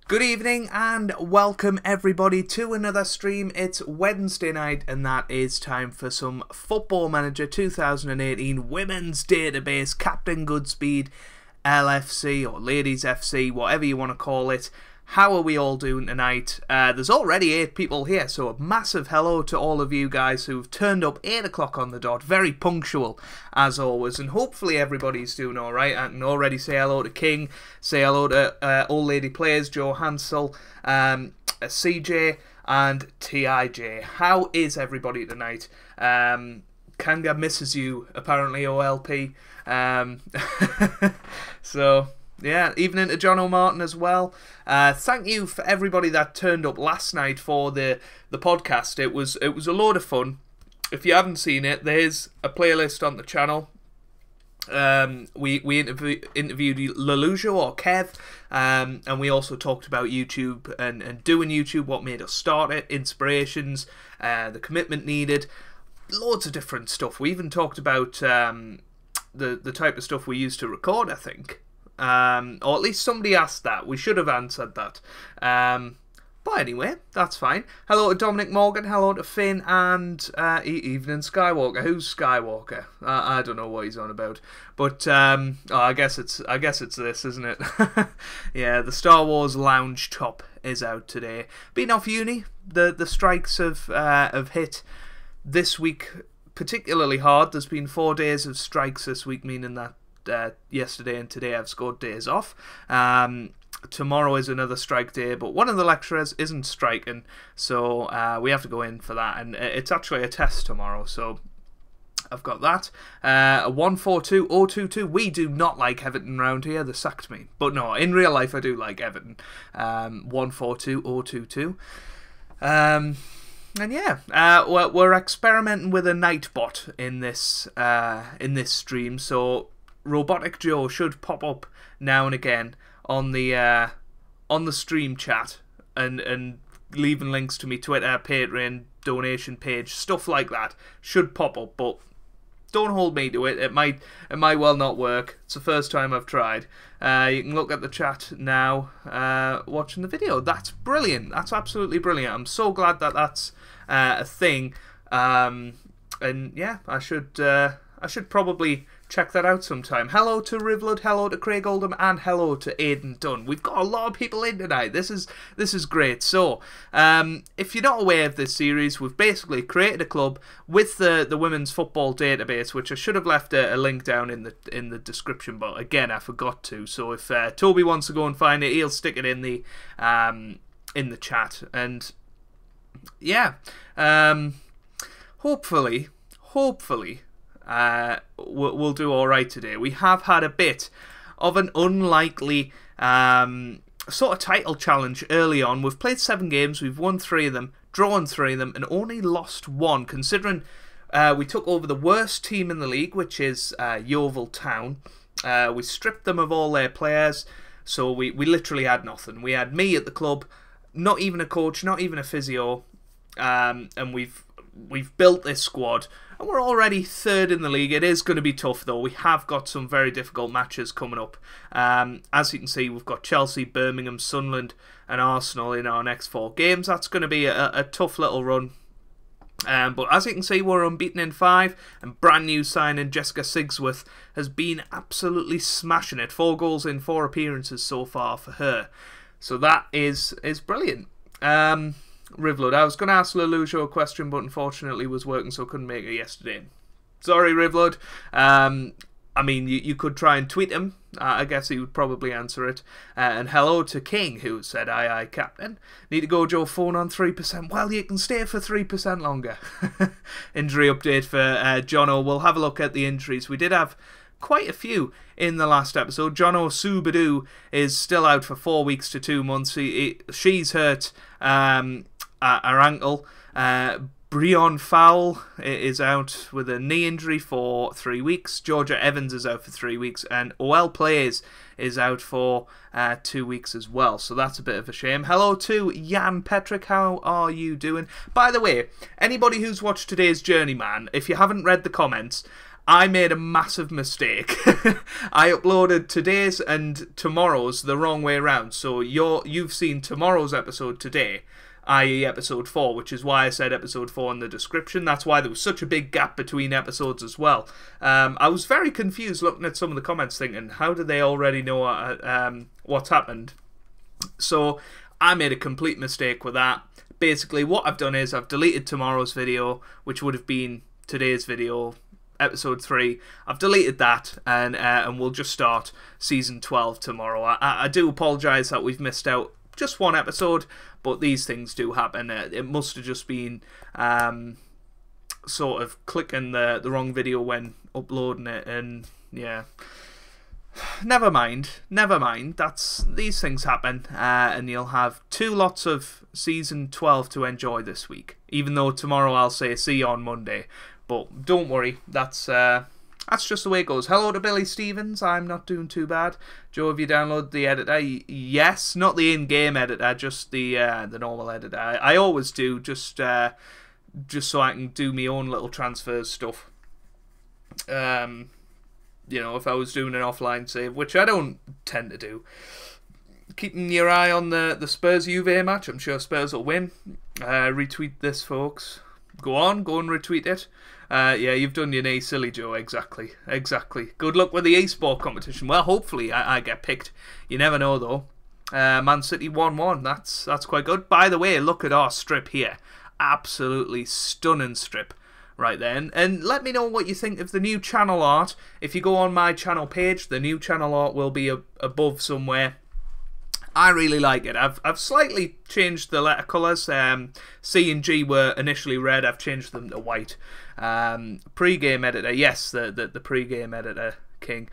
Good evening and welcome everybody to another stream. It's Wednesday night and that is time for some Football Manager 2018 Women's Database CaptainGoodspeed LFC or Ladies FC, whatever you want to call it. How are we all doing tonight? There's already 8 people here, so a massive hello to all of you guys who've turned up 8 o'clock on the dot, very punctual as always, and hopefully everybody's doing alright. I can already say hello to King, say hello to Old Lady Players, Joe Hansel, CJ and TIJ. How is everybody tonight? Kanga misses you, apparently, OLP. So... yeah, evening to John O'Martin as well. Thank you for everybody that turned up last night for the podcast. It was a load of fun. If you haven't seen it, there's a playlist on the channel. We interviewed Lelujo or Kev, and we also talked about YouTube and doing YouTube, what made us start it, inspirations, the commitment needed, loads of different stuff. We even talked about the type of stuff we used to record, I think. Or at least somebody asked that. We should have answered that. But anyway, that's fine. Hello to Dominic Morgan, hello to Finn, and evening Skywalker. Who's Skywalker? I don't know what he's on about. But I guess it's this, isn't it? Yeah, the Star Wars lounge top is out today. Been off uni. The strikes have hit this week particularly hard. There's been 4 days of strikes this week, meaning that yesterday and today I've scored days off. Tomorrow is another strike day, but one of the lecturers isn't striking, so we have to go in for that, and it's actually a test tomorrow, so I've got that. 142022. We do not like Everton round here. They sacked me, but no, in real life I do like Everton. 142022. And yeah, we're experimenting with a night bot in this stream, so Robotic Joe should pop up now and again on the stream chat and leaving links to me Twitter, Patreon, donation page, stuff like that should pop up, but don't hold me to it. It might well not work. It's the first time I've tried. You can look at the chat now, watching the video. That's brilliant. That's absolutely brilliant. I'm so glad that that's a thing. And yeah, I should probably check that out sometime. Hello to Rivlud, hello to Craig Oldham, and hello to Aidan Dunn. We've got a lot of people in tonight. This is great. So, if you're not aware of this series, we've basically created a club with the women's football database, which I should have left a link down in the description, but again I forgot to. So if Toby wants to go and find it, he'll stick it in the chat. And yeah, hopefully. We'll do alright today. We have had a bit of an unlikely sort of title challenge early on. We've played 7 games, we've won 3 of them, drawn 3 of them, and only lost 1, considering we took over the worst team in the league, which is Yeovil Town. We stripped them of all their players, so we literally had nothing. We had me at the club, not even a coach, not even a physio, and we've built this squad. And we're already 3rd in the league. It is going to be tough, though. We have got some very difficult matches coming up. As you can see, we've got Chelsea, Birmingham, Sunderland and Arsenal in our next 4 games. That's going to be a tough little run. But as you can see, we're unbeaten in 5. And brand new signing Jessica Sigsworth has been absolutely smashing it. 4 goals in 4 appearances so far for her. So that is brilliant. Rivlud. I was going to ask Lelujo a question, but unfortunately was working, so I couldn't make it yesterday. Sorry, Rivlud. I mean, you could try and tweet him. I guess he would probably answer it. And hello to King, who said, aye, Captain. Need to go Joe phone on 3%. Well, you can stay for 3% longer. Injury update for Jono. We'll have a look at the injuries. We did have quite a few in the last episode. Jono Subadu is still out for 4 weeks to 2 months. She's hurt her ankle. Breon Fowle is out with a knee injury for 3 weeks. Georgia Evans is out for 3 weeks. And OL Plays is out for 2 weeks as well. So that's a bit of a shame. Hello to Jan Petrick. How are you doing? By the way, anybody who's watched today's Journeyman, if you haven't read the comments, I made a massive mistake. I uploaded today's and tomorrow's the wrong way around. So you've seen tomorrow's episode today, i.e. episode 4, which is why I said episode 4 in the description. That's why there was such a big gap between episodes as well. I was very confused looking at some of the comments thinking, how do they already know what's happened? So I made a complete mistake with that. Basically, what I've done is I've deleted tomorrow's video, which would have been today's video, episode 3. I've deleted that, and we'll just start season 12 tomorrow. I do apologise that we've missed out just one episode, but these things do happen. It must have just been sort of clicking the wrong video when uploading it, and yeah. Never mind. These things happen, and you'll have 2 lots of season 12 to enjoy this week. Even though tomorrow I'll say see you on Monday, but don't worry, that's just the way it goes. Hello to Billy Stevens. I'm not doing too bad. Joe, have you downloaded the editor? Yes, not the in-game editor, just the normal editor. I always do, just so I can do my own little transfers stuff. You know, if I was doing an offline save, which I don't tend to do. Keeping your eye on the Spurs Juve match. I'm sure Spurs will win. Retweet this, folks. Go on, go and retweet it. Yeah, you've done your knee, silly Joe. Exactly. Good luck with the e-sport competition. Well, hopefully I get picked. You never know, though. Man City 1-1. That's quite good. By the way, look at our strip here. Absolutely stunning strip. Right then, and let me know what you think of the new channel art. If you go on my channel page, the new channel art will be above somewhere. I really like it. I've slightly changed the letter colours. C and G were initially red. I've changed them to white. Pre-game editor, yes, the pre-game editor king.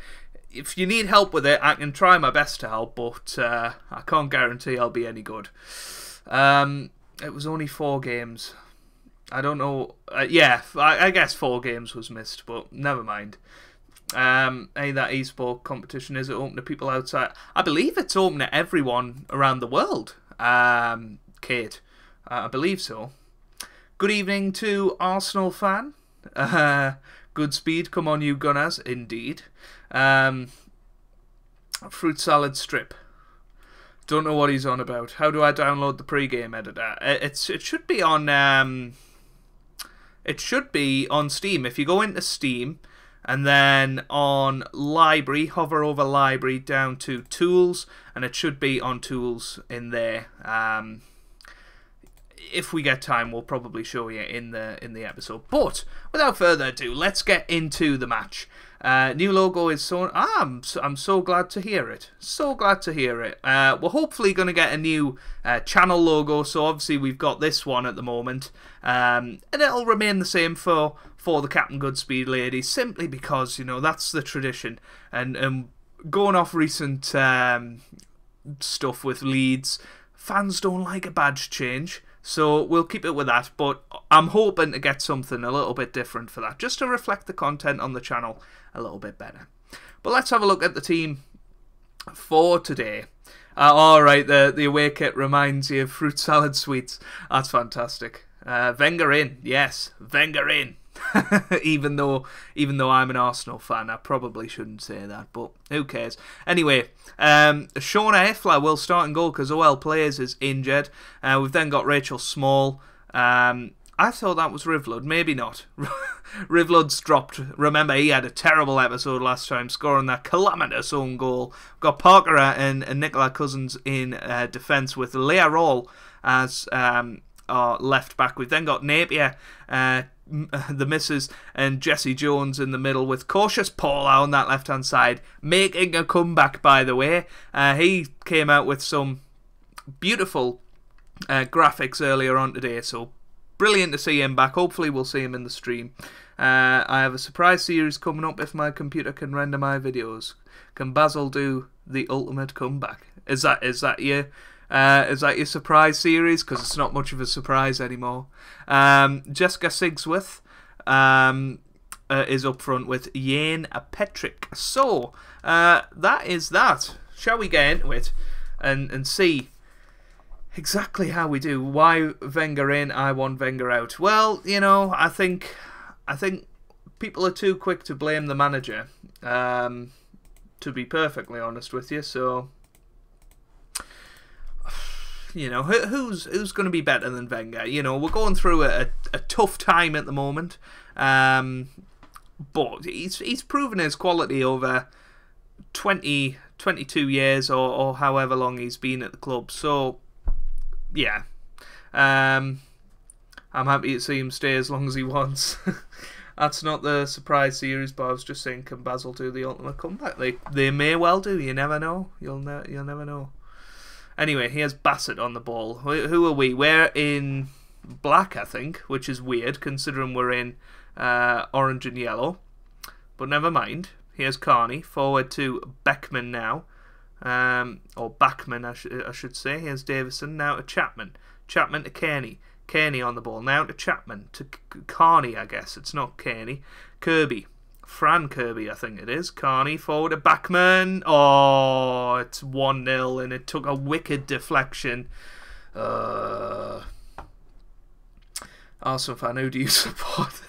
If you need help with it, I can try my best to help, but I can't guarantee I'll be any good. It was only 4 games. I don't know. Yeah, I guess 4 games was missed, but never mind. Hey, that eSport competition, is it open to people outside? I believe it's open to everyone around the world, Kate. I believe so. Good evening to Arsenal fan. Goodspeed, come on you Gunners, indeed. Fruit salad strip. Don't know what he's on about. How do I download the pre-game editor? It should be on... It should be on Steam. If you go into Steam and then on Library, hover over Library down to Tools, and it should be on Tools in there. If we get time, we'll probably show you in the episode. But without further ado, let's get into the match. New logo is so... I'm so glad to hear it. So glad to hear it. We're hopefully going to get a new channel logo. So obviously we've got this one at the moment. And it'll remain the same for the Captain Goodspeed ladies. Simply because, you know, that's the tradition. And going off recent stuff with Leeds, fans don't like a badge change. So we'll keep it with that, but I'm hoping to get something a little bit different for that, just to reflect the content on the channel a little bit better. But let's have a look at the team for today. Alright, the away kit reminds you of fruit salad sweets. That's fantastic. Wenger in, yes, Wenger in. even though I'm an Arsenal fan, I probably shouldn't say that, but who cares? Anyway, Shauna Effler will start in goal because OL Players is injured. We've then got Rachel Small. I thought that was Rivlud, maybe not. Rivlud's dropped. Remember, he had a terrible episode last time, scoring that calamitous own goal. We've got Parker and Nicola Cousins in defence with Leah Roll as our left back. We've then got Napier, the missus, and Jesse Jones in the middle, with Cautious Paula on that left hand side, making a comeback, by the way. He came out with some beautiful graphics earlier on today, so brilliant to see him back. Hopefully we'll see him in the stream. I have a surprise series coming up if my computer can render my videos. Can Basil do the ultimate comeback? Is that your surprise series? Because it's not much of a surprise anymore. Jessica Sigsworth is up front with Yane Petrick. So, that is that. Shall we get into it and see exactly how we do? Why Wenger in, I want Wenger out. Well, you know, I think people are too quick to blame the manager, to be perfectly honest with you. So, you know, who's going to be better than Wenger? You know, we're going through a tough time at the moment, but he's proven his quality over 22 years or however long he's been at the club. So, yeah, I'm happy to see him stay as long as he wants. That's not the surprise series, but I was just saying, can Basel do the ultimate comeback? They may well do. You never know. You'll never know. Anyway, here's Bassett on the ball. Who are we? We're in black, I think, which is weird considering we're in orange and yellow. But never mind. Here's Carney, forward to Beckman now. Or Backman, I should say. Here's Davison, now to Chapman. Chapman to Kearney. Kearney on the ball, now to Chapman. To Carney, I guess. It's not Kearney. Kirby. Fran Kirby, I think it is. Carney, forward to Backman. Oh, it's 1-0, and it took a wicked deflection. Arsenal fan, who do you support?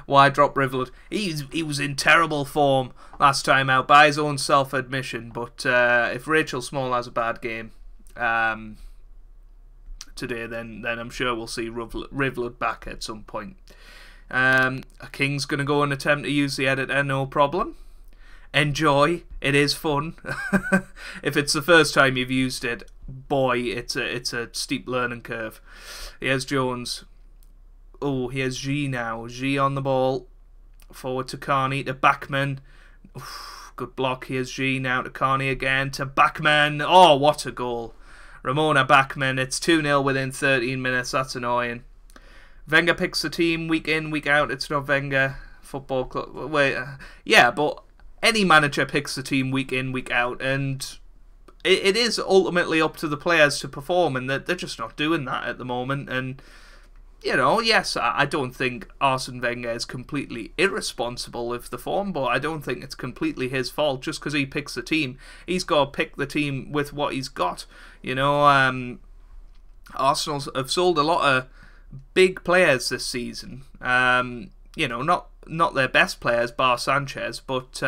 Why drop Rivlin? He was in terrible form last time out, by his own self-admission. But if Rachel Small has a bad game today, then I'm sure we'll see Rivlin back at some point. King's going to go and attempt to use the editor, no problem. Enjoy, it is fun. If it's the first time you've used it, boy, it's a steep learning curve. Here's Jones. Oh, here's G now. G on the ball. Forward to Carney, to Backman. Oof, good block. Here's G now to Carney again, to Backman. Oh, what a goal. Ramona Backman. It's 2-0 within 13 minutes. That's annoying. Wenger picks the team week in, week out. It's not Wenger Football Club. Wait, yeah, but any manager picks the team week in, week out, and it is ultimately up to the players to perform, and they're just not doing that at the moment. And, you know, yes, I don't think Arsene Wenger is completely irresponsible with the form, but I don't think it's completely his fault just because he picks the team. He's got to pick the team with what he's got. You know, Arsenal have sold a lot of big players this season. You know, not their best players, bar Sanchez, but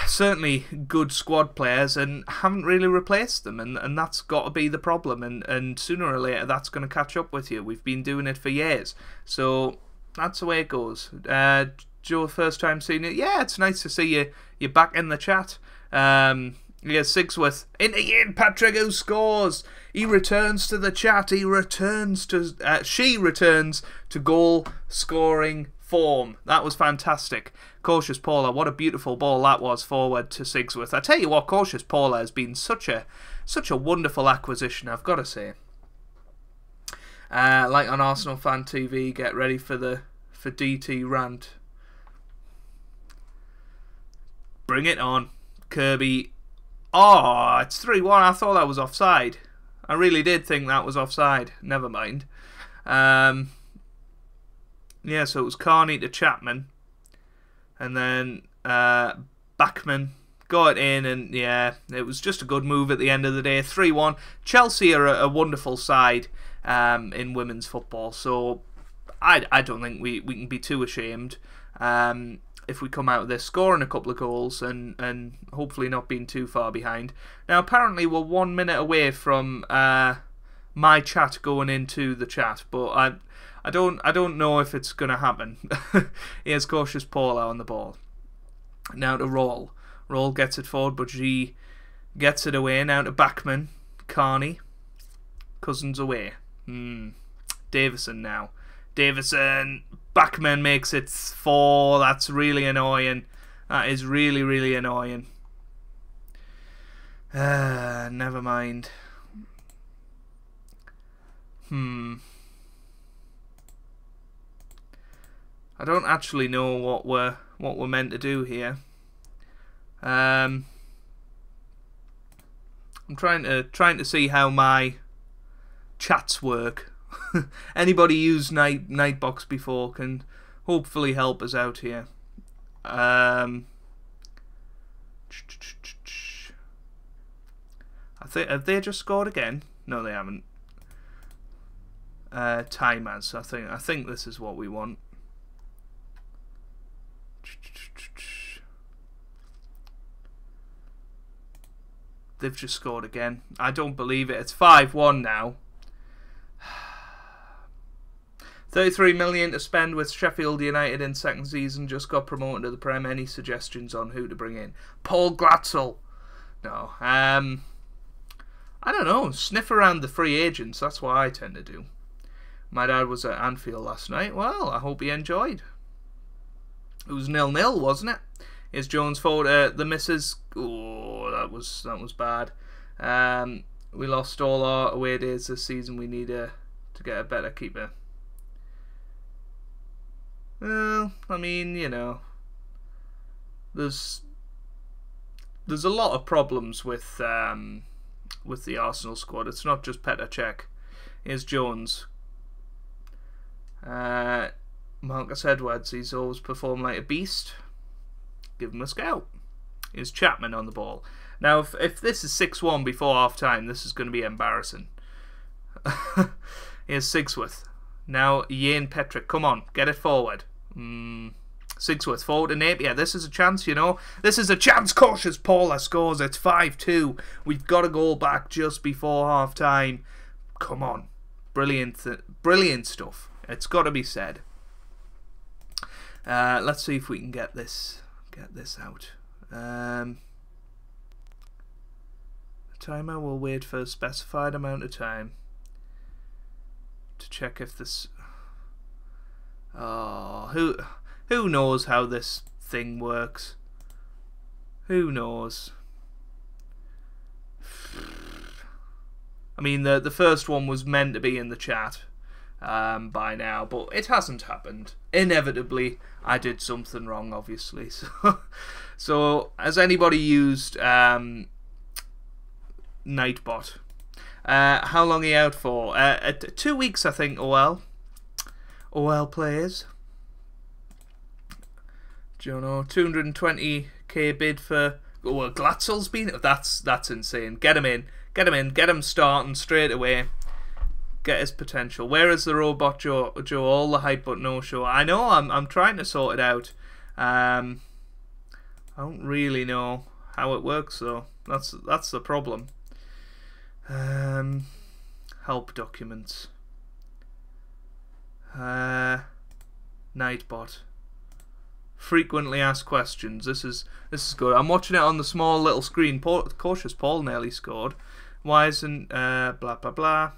certainly good squad players, and haven't really replaced them, and that's got to be the problem, and sooner or later that's going to catch up with you. We've been doing it for years, so that's the way it goes. Joe, first time seeing it. Yeah, it's nice to see you back in the chat. Here's Sigsworth in the end. Patrick, who scores. He returns to the chat. He returns to she returns to goal scoring form. That was fantastic. Cautious Paula, what a beautiful ball that was forward to Sigsworth. I tell you what, Cautious Paula has been such a wonderful acquisition, I've got to say. Like on Arsenal Fan TV, get ready for DT rant. Bring it on. Kirby. Oh, it's 3-1. I thought that was offside. I really did think that was offside. Never mind. Yeah, so it was Carney to Chapman. And then Backman got it in, and yeah, it was just a good move at the end of the day. 3-1. Chelsea are a wonderful side in women's football, so I don't think we can be too ashamed if we come out of this scoring a couple of goals and hopefully not being too far behind. Now, apparently we're 1 minute away from my chat going into the chat, but I don't know if it's going to happen. Here's Cautious Paula on the ball. Now to Roll. Roll gets it forward, but G gets it away. Now to Backman. Carney. Cousins away. Davison now. Davison. Backman makes it 4. That's really annoying. That is really, really annoying. Never mind. I don't actually know what we're meant to do here. I'm trying to see how my chats work. Anybody used Nightbox before can hopefully help us out here. I think, have they just scored again? No, they haven't. timers. I think this is what we want. They've just scored again. I don't believe it. It's 5-1 now. 33 million to spend with Sheffield United in second season. Just got promoted to the Prem. Any suggestions on who to bring in? Paul Glatzel. No. I don't know. Sniff around the free agents. That's what I tend to do. My dad was at Anfield last night. Well, I hope he enjoyed. It was 0-0, wasn't it? Here's Jones forward. The misses. Oh, that was bad. We lost all our away days this season. We need to get a better keeper. Well, I mean, you know, there's a lot of problems with the Arsenal squad. It's not just Petr Cech. Here's Jones. Marcus Edwards. He's always performed like a beast. Give him a scout. Here's Chapman on the ball. Now, if this is 6-1 before half time, this is going to be embarrassing. Here's Sigsworth. Now, Ian Petrick. Come on, get it forward. Sigsworth forward to Napier. This is a chance, you know. This is a chance. Cautious Paula scores. It's 5-2. We've got a goal back just before half time. Come on. Brilliant stuff. It's got to be said. Let's see if we can get this out. The timer will wait for a specified amount of time to check if this... Oh, who knows how this thing works? Who knows? I mean, the first one was meant to be in the chat by now, but it hasn't happened. Inevitably, I did something wrong, obviously. So has anybody used Nightbot? How long are you out for? 2 weeks, I think. OL players. Jono, 220k bid for. Oh, well, Glatzel's been. That's insane. Get him in. Get him starting straight away. Get his potential. Where is the robot Joe? All the hype but no show. I know. I'm trying to sort it out. I don't really know how it works though. That's the problem. Help documents. Nightbot. Frequently asked questions. This is good. I'm watching it on the small little screen. Cautious Paul nearly scored. Why isn't blah blah blah?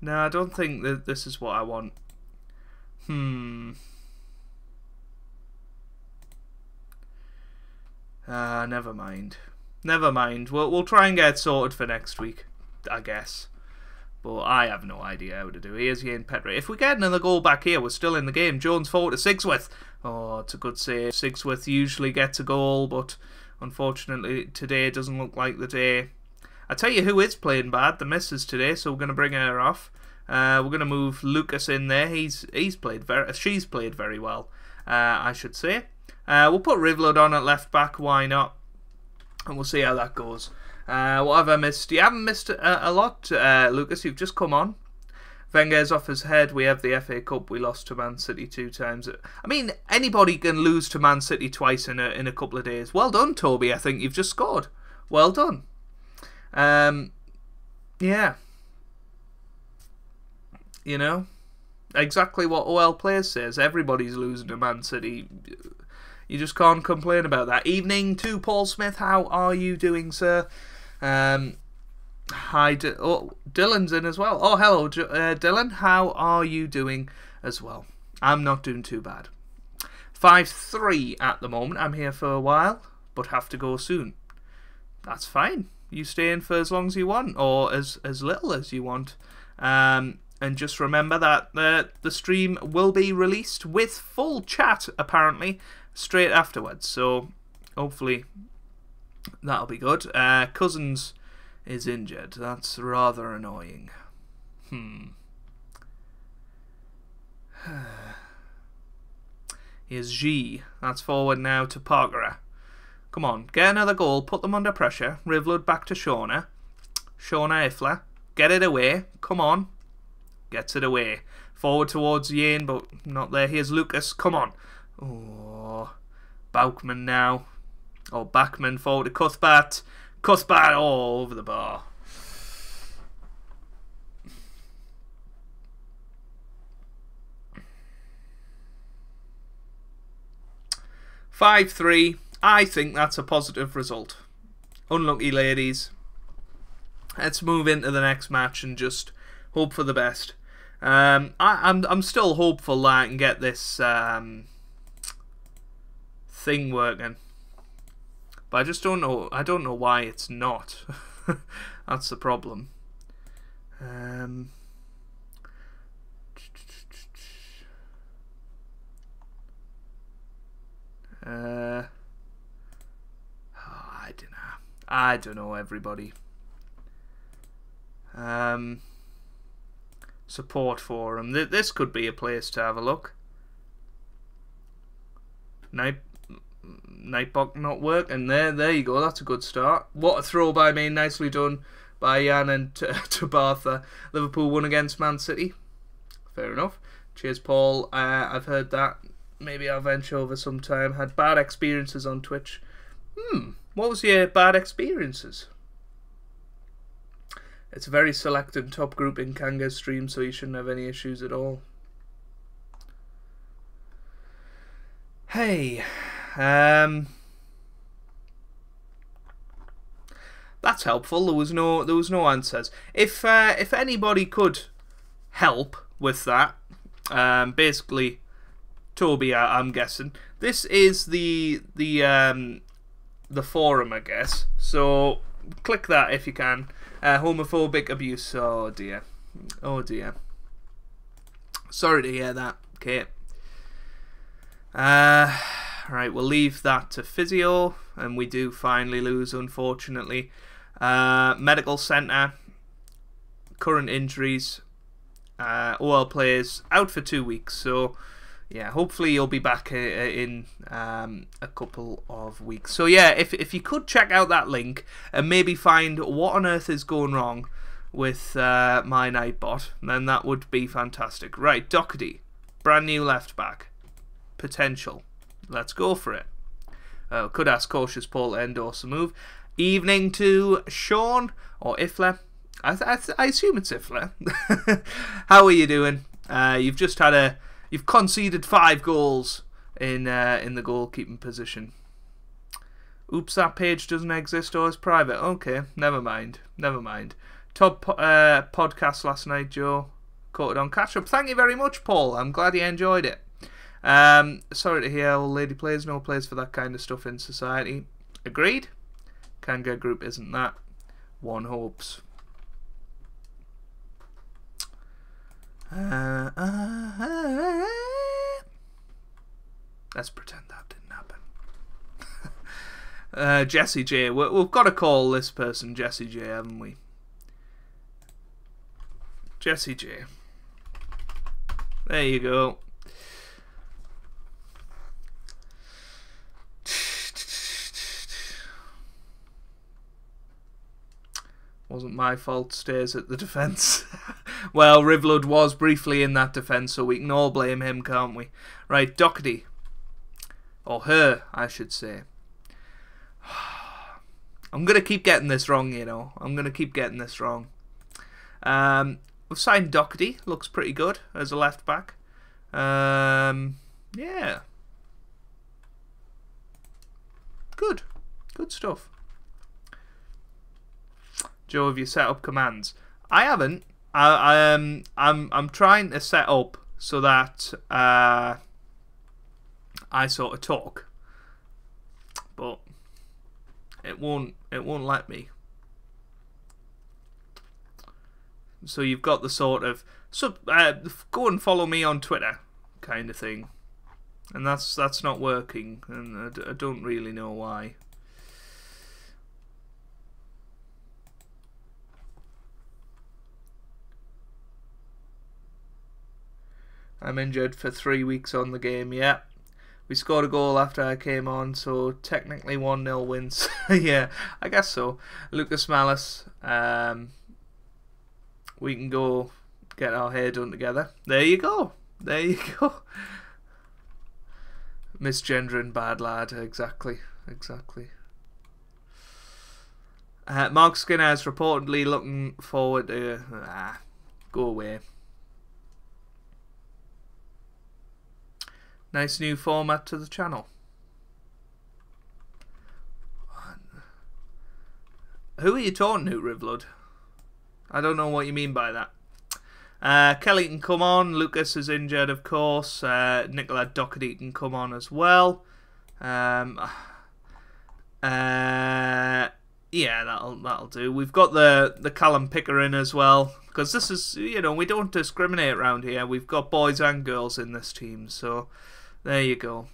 No, I don't think that this is what I want. Never mind. We'll try and get it sorted for next week, I guess. But I have no idea how to do it. Here's Ian Petrie. If we get another goal back here, we're still in the game. Jones forward to Sigsworth. Oh, it's a good save. Sigsworth usually gets a goal, but unfortunately today doesn't look like the day. I tell you who is playing bad, the missus today, so we're going to bring her off. We're going to move Lucas in there. She's played very well, I should say. We'll put Rivlod on at left back. Why not? And we'll see how that goes. What have I missed? You haven't missed a lot, Lucas. You've just come on. Wenger's off his head. We have the FA Cup. We lost to Man City 2 times. I mean, anybody can lose to Man City twice in a couple of days. Well done, Toby. I think you've just scored. Well done. Yeah. You know, exactly what OL Players says. Everybody's losing to Man City. You just can't complain about that. Evening to Paul Smith. How are you doing, sir? Hi, Dylan's in as well. Oh, hello, Dylan. How are you doing as well? I'm not doing too bad. 5-3 at the moment. I'm here for a while, but have to go soon. That's fine. You stay in for as long as you want, or as little as you want. And just remember that the stream will be released with full chat, apparently, straight afterwards. So, hopefully, that'll be good. Cousins is injured. That's rather annoying. Here's G. That's forward now to Parker. Come on, get another goal. Put them under pressure. Rivlud back to Shauna. Shauna Ifla. Get it away. Come on. Gets it away. Forward towards Yane, but not there. Here's Lucas. Come on. Oh, Baukman now. Oh, Backman forward to Cuthbert. Cuthbert, oh, over the bar. (5-3). I think that's a positive result. Unlucky, ladies. Let's move into the next match and just hope for the best. I'm still hopeful that I can get this thing working, but I just don't know. I don't know why it's not. That's the problem. I don't know, everybody. Support forum. This could be a place to have a look. Nightbot not working. There you go. That's a good start. What a throw by me. Nicely done by Jan and Tabatha. Liverpool won against Man City. Fair enough. Cheers, Paul. I've heard that. Maybe I'll venture over sometime. Had bad experiences on Twitch. What was your bad experiences? It's a very select and top group in Kanga's stream, so you shouldn't have any issues at all. Hey, that's helpful. There was no answers. If anybody could help with that, basically, Toby, I'm guessing this is the forum, I guess. So click that if you can. Homophobic abuse. Oh dear. Oh dear. Sorry to hear that, Kate. Right, we'll leave that to physio, and we do finally lose, unfortunately. Medical centre. Current injuries. OL players out for 2 weeks. So yeah, hopefully you'll be back in a couple of weeks. So yeah, if you could check out that link and maybe find what on earth is going wrong with my Nightbot, then that would be fantastic. Right, Doherty, brand new left back, potential. Let's go for it. Could ask Cautious Paul to endorse the move. Evening to Sean or Ifla. I assume it's Ifla. How are you doing? You've conceded 5 goals in the goalkeeping position. Oops, that page doesn't exist or is private. Okay, never mind. Never mind. Top podcast last night, Joe. Caught it on catch up. Thank you very much, Paul. I'm glad you enjoyed it. Sorry to hear old lady plays. No place for that kind of stuff in society. Agreed. Kanga Group isn't that. One hopes. Let's pretend that didn't happen. Jesse J. We've got to call this person Jesse J, haven't we? Jesse J. There you go. Wasn't my fault, stays at the defence. Well, Rivlud was briefly in that defence, so we can all blame him, can't we? Right, Doherty. Or her, I should say. I'm going to keep getting this wrong, you know. I'm going to keep getting this wrong. We've signed Doherty. Looks pretty good as a left back. Yeah. Good. Good stuff. Joe, have you set up commands? I haven't. I'm trying to set up so that I sort of talk, but it won't let me. So you've got the sort of go and follow me on Twitter kind of thing, and that's not working, and I don't really know why. I'm injured for 3 weeks on the game, yeah. We scored a goal after I came on, so technically 1-0 wins. Yeah, I guess so. Lucas Malice, we can go Get our hair done together. There you go. There you go. Misgendering bad lad. Exactly. Exactly. Mark Skinner is reportedly looking forward to... go away. Nice new format to the channel. Who are you talking to, Rivlud? I don't know what you mean by that. Kelly can come on. Lucas is injured, of course. Nicola Doherty can come on as well. Yeah, that'll do. We've got the Callum Picker in as well, because this is, you know, we don't discriminate around here. We've got boys and girls in this team, so there you go.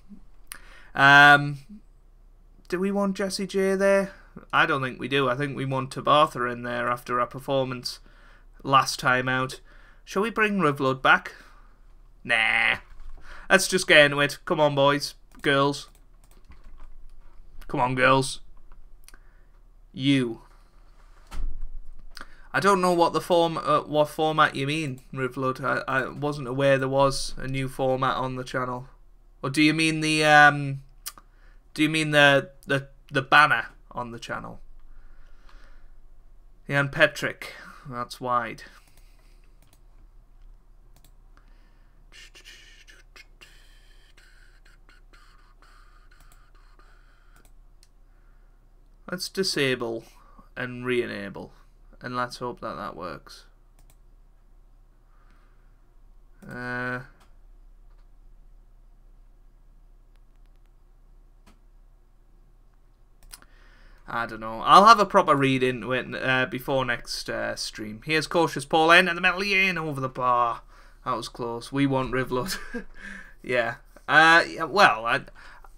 Do we want Jessie J there? I don't think we do. I think we want Tabatha in there after our performance last time out. Shall we bring Rivlud back? Nah. Let's just get into it. Come on, boys. Girls. Come on, girls. You. I don't know what the what format you mean, Rivlud. I wasn't aware there was a new format on the channel. Or do you mean the the banner on the channel? Jan Petrick. That's wide. Let's disable and re-enable, and let's hope that that works. I don't know. I'll have a proper read into it before next stream. Here's Cautious Paul in the middle, in over the bar. That was close. We want Rivlud. Yeah. Well,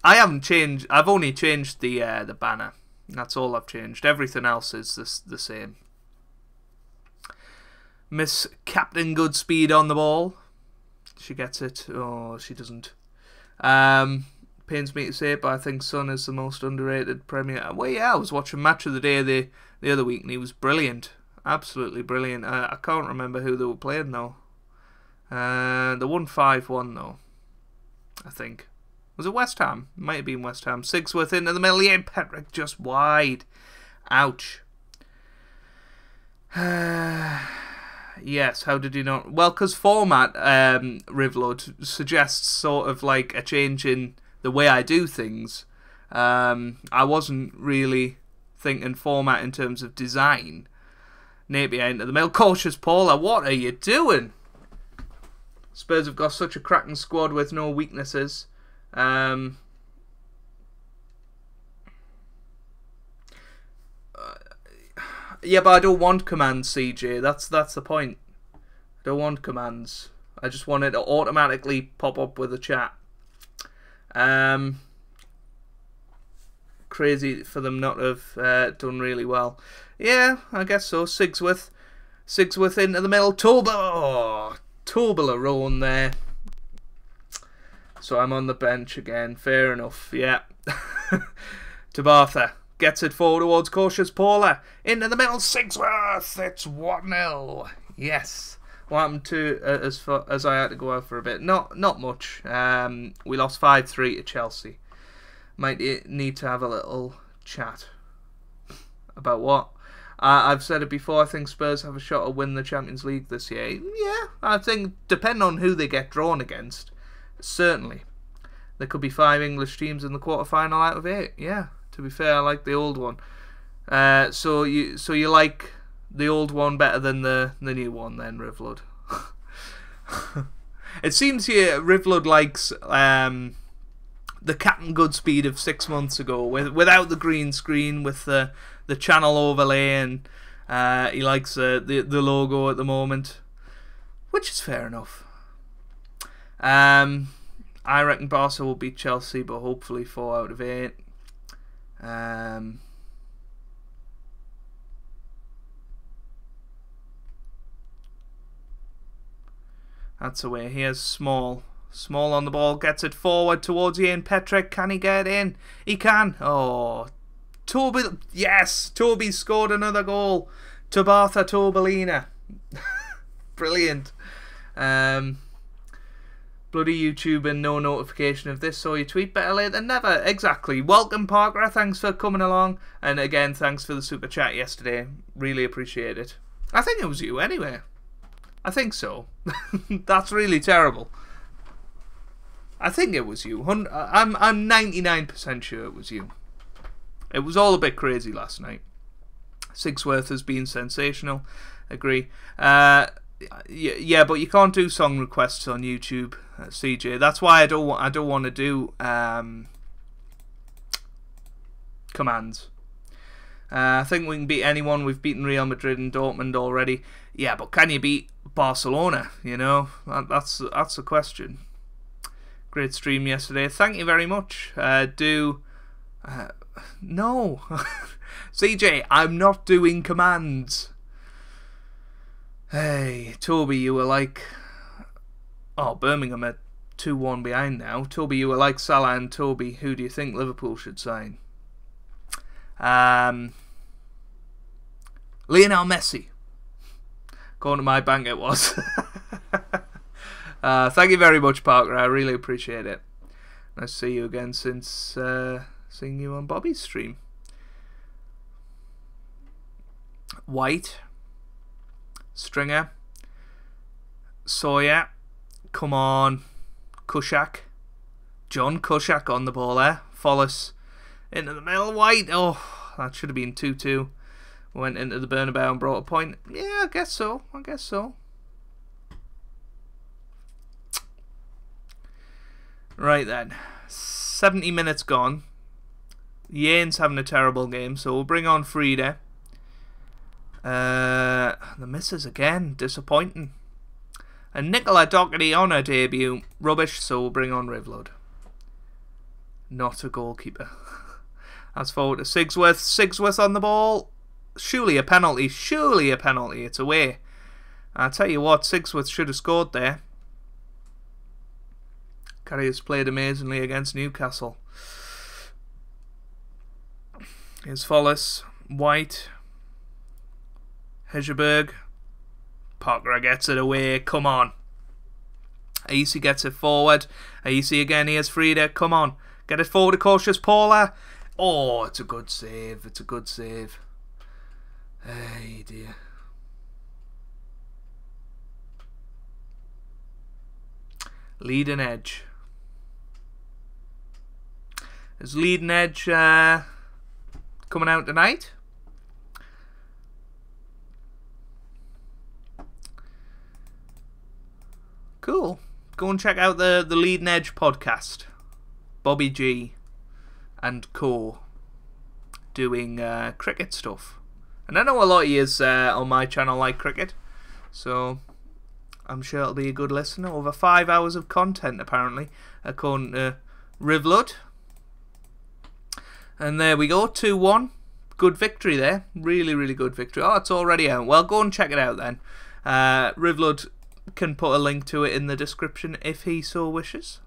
I haven't changed. I've only changed the banner. That's all I've changed. Everything else is the same. Miss Captain Goodspeed on the ball. She gets it. Oh, she doesn't. Pains me to say it, but I think Son is the most underrated Premier. Well, yeah, I was watching Match of the Day the other week, and he was brilliant. Absolutely brilliant. I can't remember who they were playing, though. They won 5-1, though. I think. Was it West Ham? Might have been West Ham. Sigsworth into the middle. Yeah, Petrick just wide. Ouch. Yes, how did you not? Well, because format, Rivlud, suggests sort of like a change in the way I do things. I wasn't really thinking format in terms of design. Napier into the middle. Cautious Paula, what are you doing? Spurs have got such a cracking squad with no weaknesses. Yeah, but I don't want commands, CJ. That's the point. I don't want commands. I just want it to automatically pop up with a chat. Crazy for them not to have done really well. Yeah, I guess so. Sigsworth into the middle. Tobler Rowan there. So I'm on the bench again. Fair enough. Yeah. Tabatha gets it forward towards Cautious Paula. Into the middle. Sigsworth. It's 1-0. Yes. What happened to as I had to go out for a bit? Not much. We lost 5-3 to Chelsea. Might need to have a little chat about what. I've said it before. I think Spurs have a shot to win the Champions League this year. Yeah, I think depending on who they get drawn against, certainly there could be 5 English teams in the quarter-final out of 8. Yeah, to be fair, I like the old one. So you like the old one better than the new one, then, Rivlud? It seems here Rivlud likes the Captain Goodspeed of 6 months ago, without the green screen, with the channel overlay, and he likes the logo at the moment, which is fair enough. I reckon Barca will beat Chelsea, but hopefully 4 out of 8. That's away. Here's Small. Small on the ball, gets it forward towards Ian Petrick. Can he get in? He can. Oh, Toby. Yes, Toby scored another goal. Tabatha Tobalina. Brilliant. Bloody YouTube and no notification of this, saw your tweet, better late than never. Exactly. Welcome, Parker. Thanks for coming along. And again, thanks for the super chat yesterday. Really appreciate it. I think it was you anyway. I think so. That's really terrible. I think it was you. I'm 99% sure it was you. It was all a bit crazy last night. Sigsworth has been sensational. Agree. Yeah, but you can't do song requests on YouTube, CJ. That's why I don't want to do commands. I think we can beat anyone. We've beaten Real Madrid and Dortmund already. Yeah, but can you beat Barcelona? You know, that's the question. Great stream yesterday. Thank you very much. No, CJ, I'm not doing commands. Hey, Toby, you were like... Oh, Birmingham are 2-1 behind now. Toby, you were like Salah and Toby. Who do you think Liverpool should sign? Lionel Messi. According to my bank, it was. Thank you very much, Parker. I really appreciate it. Nice to see you again since seeing you on Bobby's stream. White. Stringer. Sawyer. Come on. Kushak. John Kushak on the ball there. Follis into the middle. White. Oh, that should have been 2-2. Went into the Bernabeu and brought a point. Yeah, I guess so. Right then. 70 minutes gone. Yane's having a terrible game, so we'll bring on Frida. The misses again. Disappointing. And Nicola Doherty on her debut. Rubbish, so we'll bring on Rivlod. Not a goalkeeper. That's forward to Sigsworth. Sigsworth on the ball. Surely a penalty. It's away. I'll tell you what, Sigsworth should have scored there. Carrier's played amazingly against Newcastle. Here's Follis. White. Hedgeberg. Parker gets it away. Come on. Aisi gets it forward. Aisi again. Here's Frida. Come on. Get it forward to Cautious Paula. Oh, it's a good save. Hey, dear. Leading Edge. Is Leading Edge coming out tonight? Cool. Go and check out the Leading Edge podcast. Bobby G and co doing cricket stuff. And I know a lot of you on my channel like cricket, so I'm sure it'll be a good listen. Over 5 hours of content, apparently, according to Rivlod. And there we go, 2-1. Good victory there. Really, really good victory. Oh, it's already out. Well, go and check it out then. Rivlod can put a link to it in the description if he so wishes.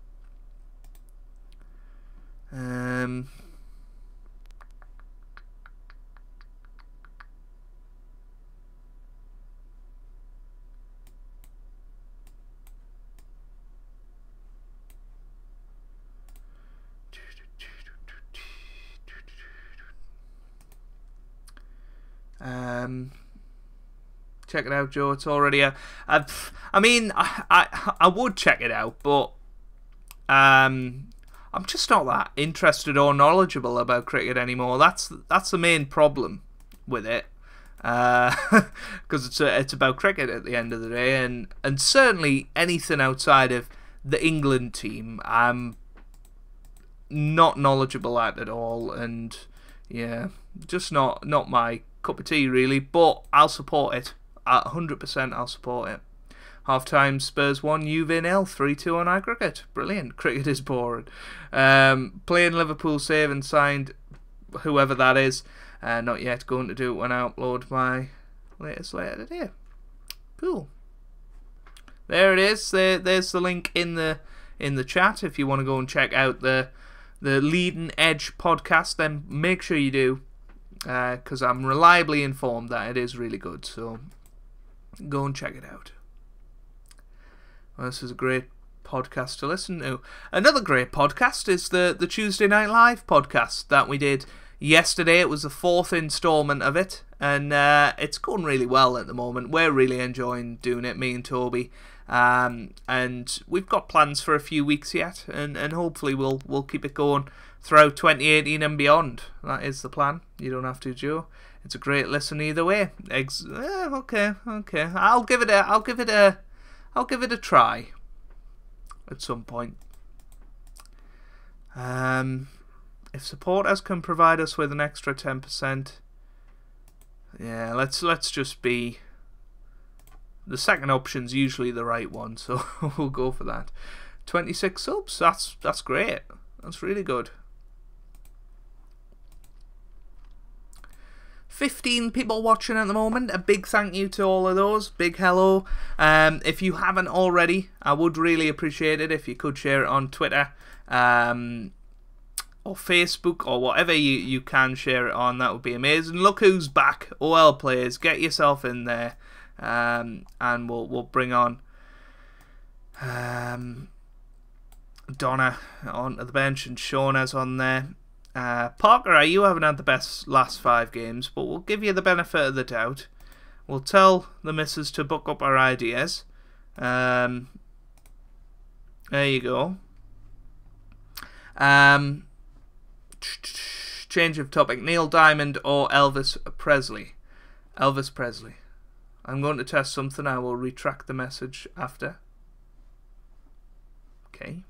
Check it out, Joe. It's already out. I mean, I would check it out, but I'm just not that interested or knowledgeable about cricket anymore. That's the main problem with it, because it's about cricket at the end of the day, and certainly anything outside of the England team, I'm not knowledgeable at all, and yeah, just not my cup of tea really. But I'll support it. 100% I'll support it. Half-time, Spurs 1, Juve 0, 3-2 on aggregate. Brilliant. Cricket is boring. Playing Liverpool save and signed whoever that is. Not yet. Going to do it when I upload my latest later today. Cool. There it is. There's the link in the chat if you want to go and check out the Leading Edge podcast. Then make sure you do, because I'm reliably informed that it is really good. So go and check it out. Well, this is a great podcast to listen to. Another great podcast is the Tuesday Night Live podcast that we did yesterday. It was the 4th installment of it, and it's going really well at the moment. We're really enjoying doing it, me and Toby, and we've got plans for a few weeks yet, and hopefully we'll keep it going throughout 2018 and beyond. That is the plan. You don't have to, Joe. It's a great listen either way. Okay. I'll give it a try at some point. If supporters can provide us with an extra 10%, yeah, let's just be. The second option's usually the right one, so we'll go for that. 26 subs. That's great. That's really good. 15 people watching at the moment. A big thank you to all of those. Big hello. If you haven't already, I would really appreciate it if you could share it on Twitter or Facebook or whatever you can share it on. That would be amazing. Look who's back. OL players, get yourself in there, and we'll bring on Donna onto the bench and Shauna's on there. Parker, you haven't had the best last 5 games, but we'll give you the benefit of the doubt. We'll tell the missus to book up our ideas. There you go. Change of topic. Neil Diamond or Elvis Presley? Elvis Presley. I'm going to test something. I will retract the message after. Okay.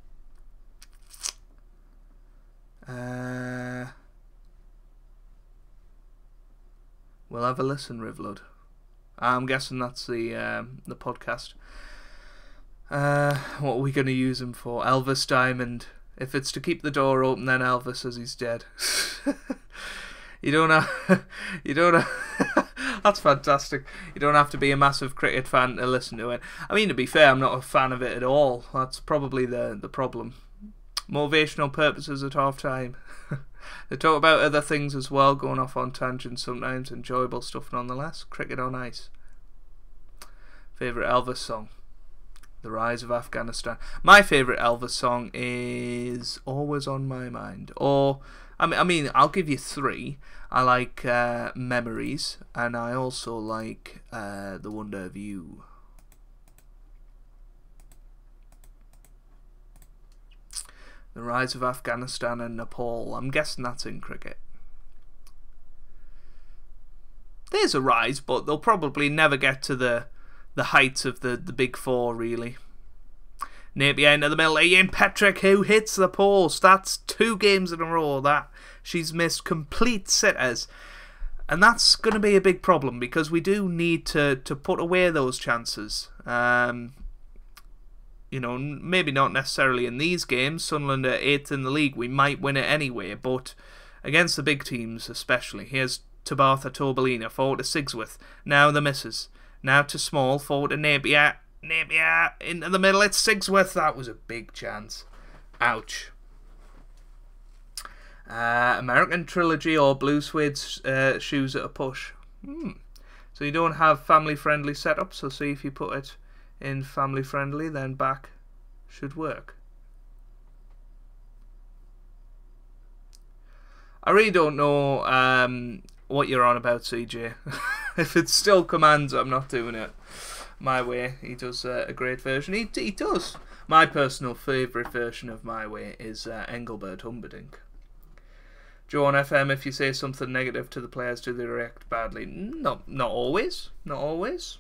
We'll have a listen, Rivlud. I'm guessing that's the podcast. What are we going to use him for? Elvis Diamond. If it's to keep the door open, then Elvis says he's dead. You don't have. That's fantastic. You don't have to be a massive cricket fan to listen to it. I mean, to be fair, I'm not a fan of it at all. That's probably the problem. Motivational purposes at half time. They talk about other things as well, going off on tangents sometimes. Enjoyable stuff nonetheless. Cricket on ice. Favourite Elvis song? The Rise of Afghanistan. My favourite Elvis song is Always on My Mind. Or, I mean, I'll give you 3. I like Memories, and I also like The Wonder of You. The Rise of Afghanistan and Nepal. I'm guessing that's in cricket. There's a rise, but they'll probably never get to the heights of the big 4, really. Napier into the middle. Ian Petrick, who hits the post. That's 2 games in a row that she's missed complete sitters. And that's going to be a big problem, because we do need to put away those chances. You know, maybe not necessarily in these games. Sunderland are 8th in the league. We might win it anyway, but against the big teams especially. Here's Tabatha Tobalina, forward to Sigsworth. Now the misses. Now to Small, forward to Napier. Napier into the middle. It's Sigsworth. That was a big chance. Ouch. American Trilogy or Blue Suede Shoes at a push. So you don't have family-friendly setup, so see if you put it in family friendly, then back should work. I really don't know what you're on about, CJ. If it's still commands, I'm not doing it my way. He does a great version. He does. My personal favourite version of My Way is Engelbert Humperdinck. Joe on FM, if you say something negative to the players, do they react badly? Not always. Not always.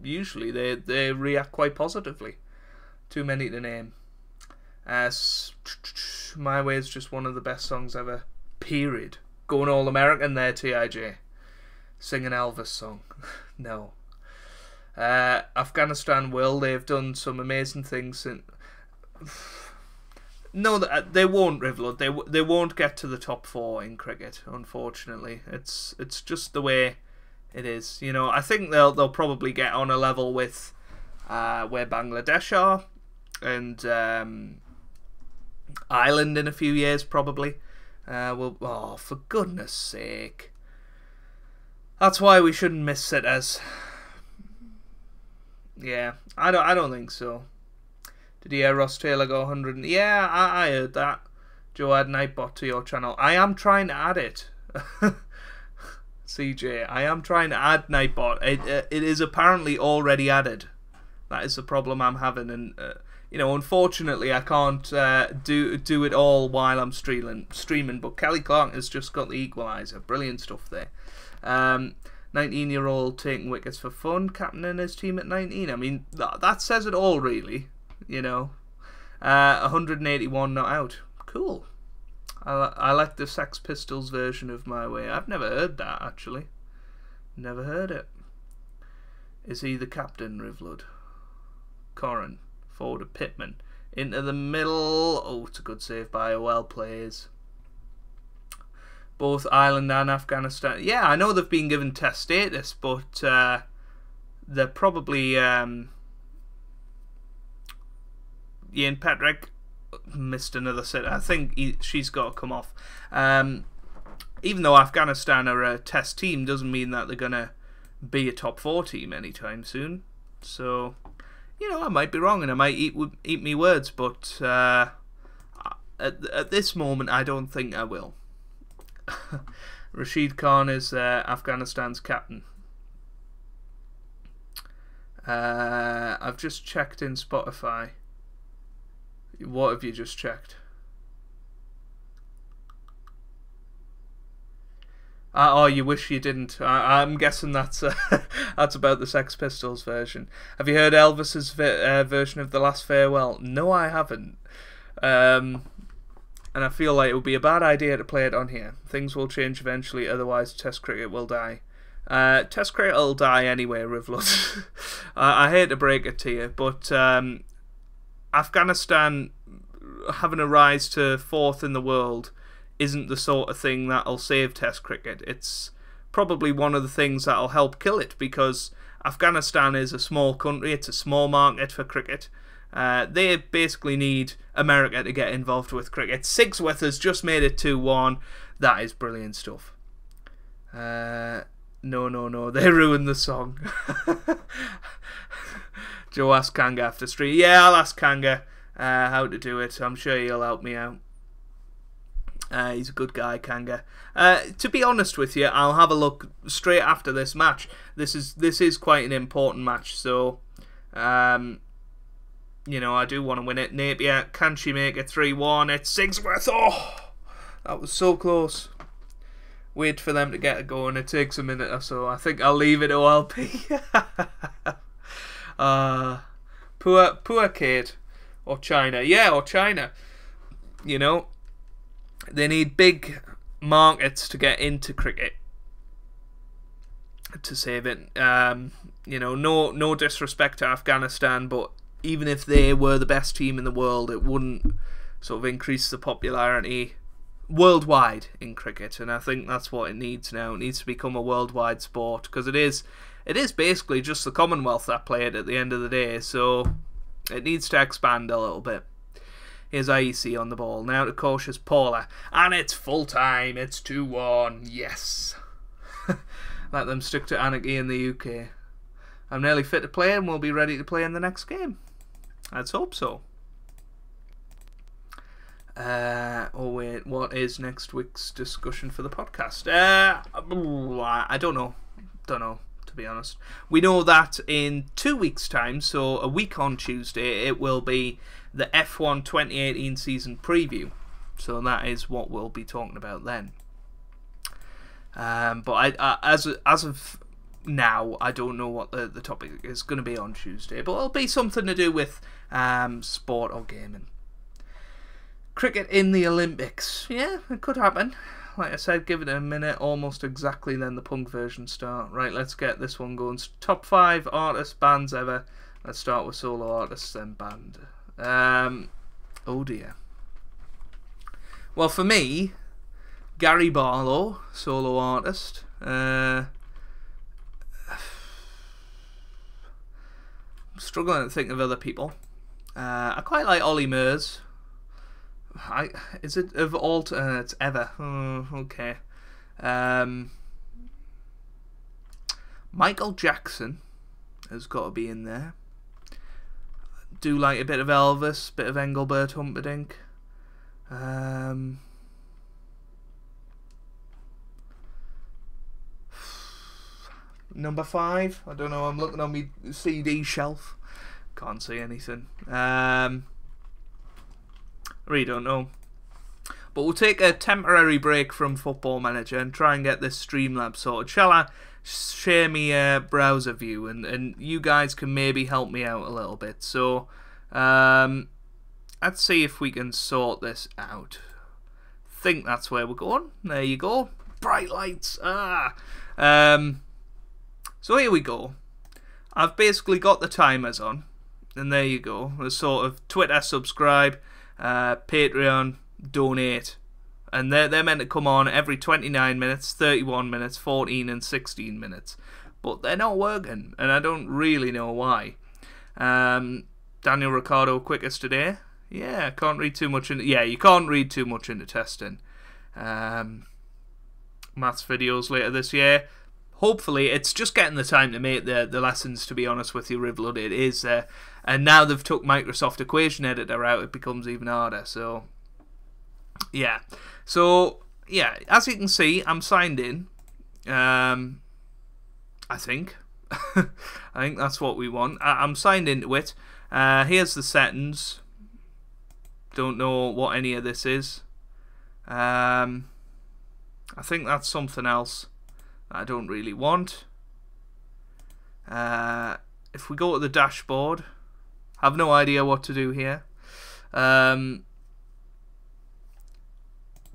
Usually they react quite positively. Too many to name. My Way is just one of the best songs ever. Period. Going all American there, TIJ. Sing an Elvis song. No. Afghanistan will. They've done some amazing things. No, they won't, Rivlud. They won't get to the top 4 in cricket, unfortunately. It's just the way it is. You know, I think they'll probably get on a level with where Bangladesh are and Ireland in a few years, probably. Oh, for goodness sake. That's why we shouldn't miss sitters. Yeah, I don't think so. Did you hear Ross Taylor go 100? Yeah, I heard that. Joe, add Nightbot to your channel. I am trying to add it. CJ, I am trying to add Nightbot. It is apparently already added. That is the problem I'm having, and you know, unfortunately, I can't do it all while I'm streaming. But Kelly Clark has just got the equaliser. Brilliant stuff there. 19-year-old taking wickets for fun, captaining his team at 19. I mean, that says it all, really. You know, 181 not out. Cool. I like the Sex Pistols version of My Way. I've never heard that, actually. Never heard it. Is he the captain, Rivlud? Corrin. Forward to Pittman. Into the middle. Oh, it's a good save by well plays. Both Ireland and Afghanistan. Yeah, I know they've been given test status, but they're probably... Ian Patrick missed another set. I think she's got to come off. Even though Afghanistan are a test team, doesn't mean that they're going to be a top 4 team anytime soon. So, you know, I might be wrong and I might eat me words, but at this moment, I don't think I will. Rashid Khan is Afghanistan's captain. I've just checked in Spotify. What have you just checked? Oh, you wish you didn't. I'm guessing that's that's about the Sex Pistols version. Have you heard Elvis's version of The Last Farewell? No, I haven't. And I feel like it would be a bad idea to play it on here. Things will change eventually, otherwise Test cricket will die. Test cricket will die anyway, Rivlot. I hate to break it to you, but Afghanistan having a rise to 4th in the world isn't the sort of thing that'll save Test cricket. It's probably one of the things that'll help kill it, because Afghanistan is a small country, it's a small market for cricket. They basically need America to get involved with cricket. Sigsworth has just made it 2-1. That is brilliant stuff. No, they ruined the song. Joe asked Kanga after stream. Yeah, I'll ask Kanga how to do it. I'm sure he'll help me out. He's a good guy, Kanga. To be honest with you, I'll have a look straight after this match. This is quite an important match, so you know, I do want to win it. Napier, can she make it 3-1? It's Sigsworth. Oh, that was so close. Wait for them to get it going. It takes a minute or so. I think I'll leave it OLP. Poor Kate. Or China. Yeah, or China. You know, they need big markets to get into cricket to save it. You know, no disrespect to Afghanistan, but even if they were the best team in the world, it wouldn't sort of increase the popularity worldwide in cricket, and I think that's what it needs now. It needs to become a worldwide sport, because it is basically just the Commonwealth that play it at the end of the day, so it needs to expand a little bit. Here's IEC on the ball. Now to cautious Paula. And it's full time. It's 2-1. Yes. Let them stick to anarchy in the UK. I'm nearly fit to play and we'll be ready to play in the next game. Let's hope so. Oh wait, what is next week's discussion for the podcast? I don't know. To be honest. We know that in 2 weeks' time, so a week on Tuesday, it will be the F1 2018 season preview. So that is what we'll be talking about then. But as of now, I don't know what the topic is going to be on Tuesday, but it'll be something to do with sport or gaming. Cricket in the Olympics. Yeah, it could happen. Like I said, give it a minute, almost exactly, then the punk version start. Right, let's get this one going. Top 5 artists, bands ever. Let's start with solo artists, then band. Oh dear. Well, for me, Gary Barlow, solo artist. I'm struggling to think of other people. I quite like Ollie Murs. Is it of all? It's ever. Oh, okay. Michael Jackson has got to be in there. do like a bit of Elvis, bit of Engelbert Humperdinck. Number 5. I don't know. I'm looking on my CD shelf. Can't see anything. I really don't know. But we'll take a temporary break from Football Manager and try and get this Streamlabs sorted. Shall I share my browser view and you guys can maybe help me out a little bit? So let's see if we can sort this out. Think that's where we're going. There you go. Bright lights. So here we go. I've basically got the timers on, and there you go. There's sort of Twitter, subscribe, Patreon, donate, and they're meant to come on every 29 minutes, 31 minutes, 14 and 16 minutes, but they're not working, and I don't really know why. Daniel Ricciardo quickest today. Yeah, can't read too much into. Yeah, you can't read too much into testing. Maths videos later this year. Hopefully, it's just getting the time to make the lessons, to be honest with you, Rivload. It is, and now they've took Microsoft Equation Editor out, it becomes even harder, so, yeah. So, yeah, as you can see, I'm signed in, I think. I think that's what we want. I'm signed into it. Here's the settings. Don't know what any of this is. I think that's something else I don't really want. If we go to the dashboard, I have no idea what to do here.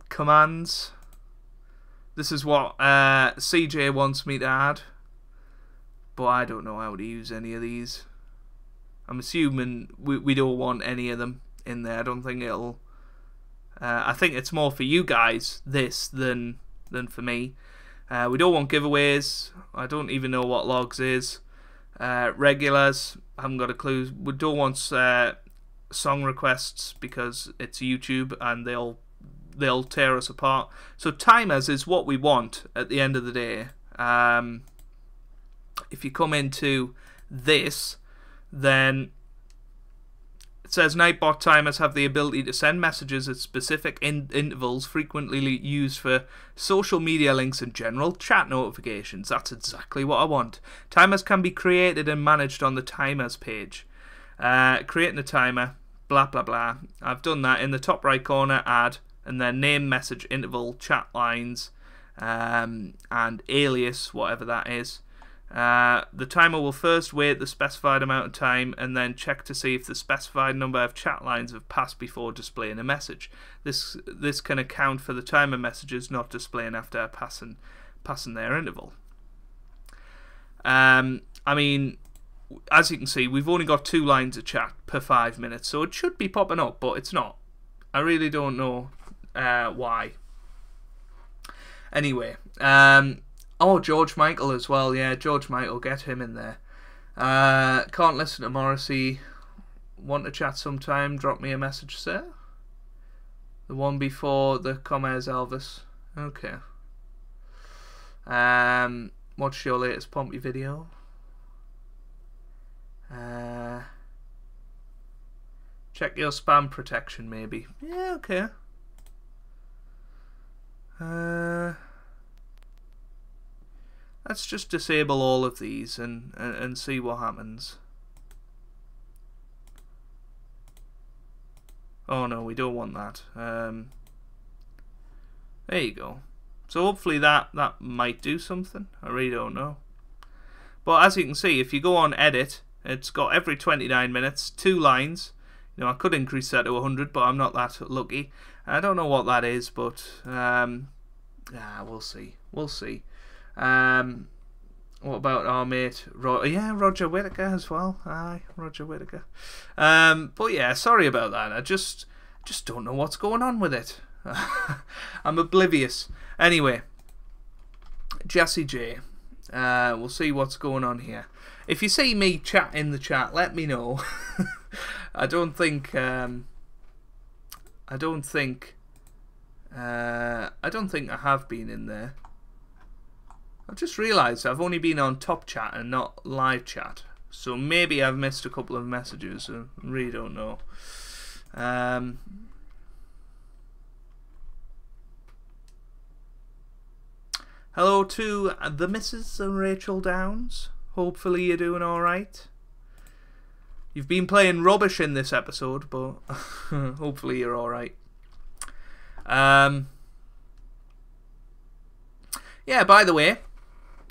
Commands. This is what CJ wants me to add, but I don't know how to use any of these. I'm assuming we don't want any of them in there. I don't think it'll. I think it's more for you guys this than for me. We don't want giveaways. I don't even know what logs is. Regulars, I haven't got a clue. We don't want song requests because it's YouTube and they'll tear us apart. So timers is what we want at the end of the day. If you come into this, then it says Nightbot timers have the ability to send messages at specific intervals frequently used for social media links and general chat notifications. That's exactly what I want. Timers can be created and managed on the timers page. Creating a timer, blah blah blah. I've done that. In the top right corner, add, and then name, message, interval, chat lines, and alias, whatever that is. The timer will first wait the specified amount of time and then check to see if the specified number of chat lines have passed before displaying a message. This can account for the timer messages not displaying after passing their interval. I mean, as you can see, we've only got 2 lines of chat per 5 minutes, so it should be popping up, but it's not. I really don't know why. Anyway, oh, George Michael as well. Yeah, George Michael, get him in there. Can't listen to Morrissey. Want to chat sometime? Drop me a message, sir. The one before the commas Elvis. Okay. What's your latest Pompey video? Check your spam protection, maybe. Yeah, okay. Let's just disable all of these and see what happens. Oh no, we don't want that. There you go. So hopefully that might do something. I really don't know. But as you can see, if you go on edit, it's got every 29 minutes, 2 lines. You know, I could increase that to 100, but I'm not that lucky. I don't know what that is, but we'll see. We'll see. What about our mate Roger Whittaker as well? Aye, Roger Whittaker. But yeah, sorry about that. I just don't know what's going on with it. I'm oblivious. Anyway, Jesse J. We'll see what's going on here. If you see me chat in the chat, let me know. I don't think I have been in there. I've just realised I've only been on top chat and not live chat. So maybe I've missed a couple of messages. I really don't know. Hello to the Mrs. and Rachel Downs. Hopefully you're doing alright. You've been playing rubbish in this episode, but hopefully you're alright. Yeah, by the way,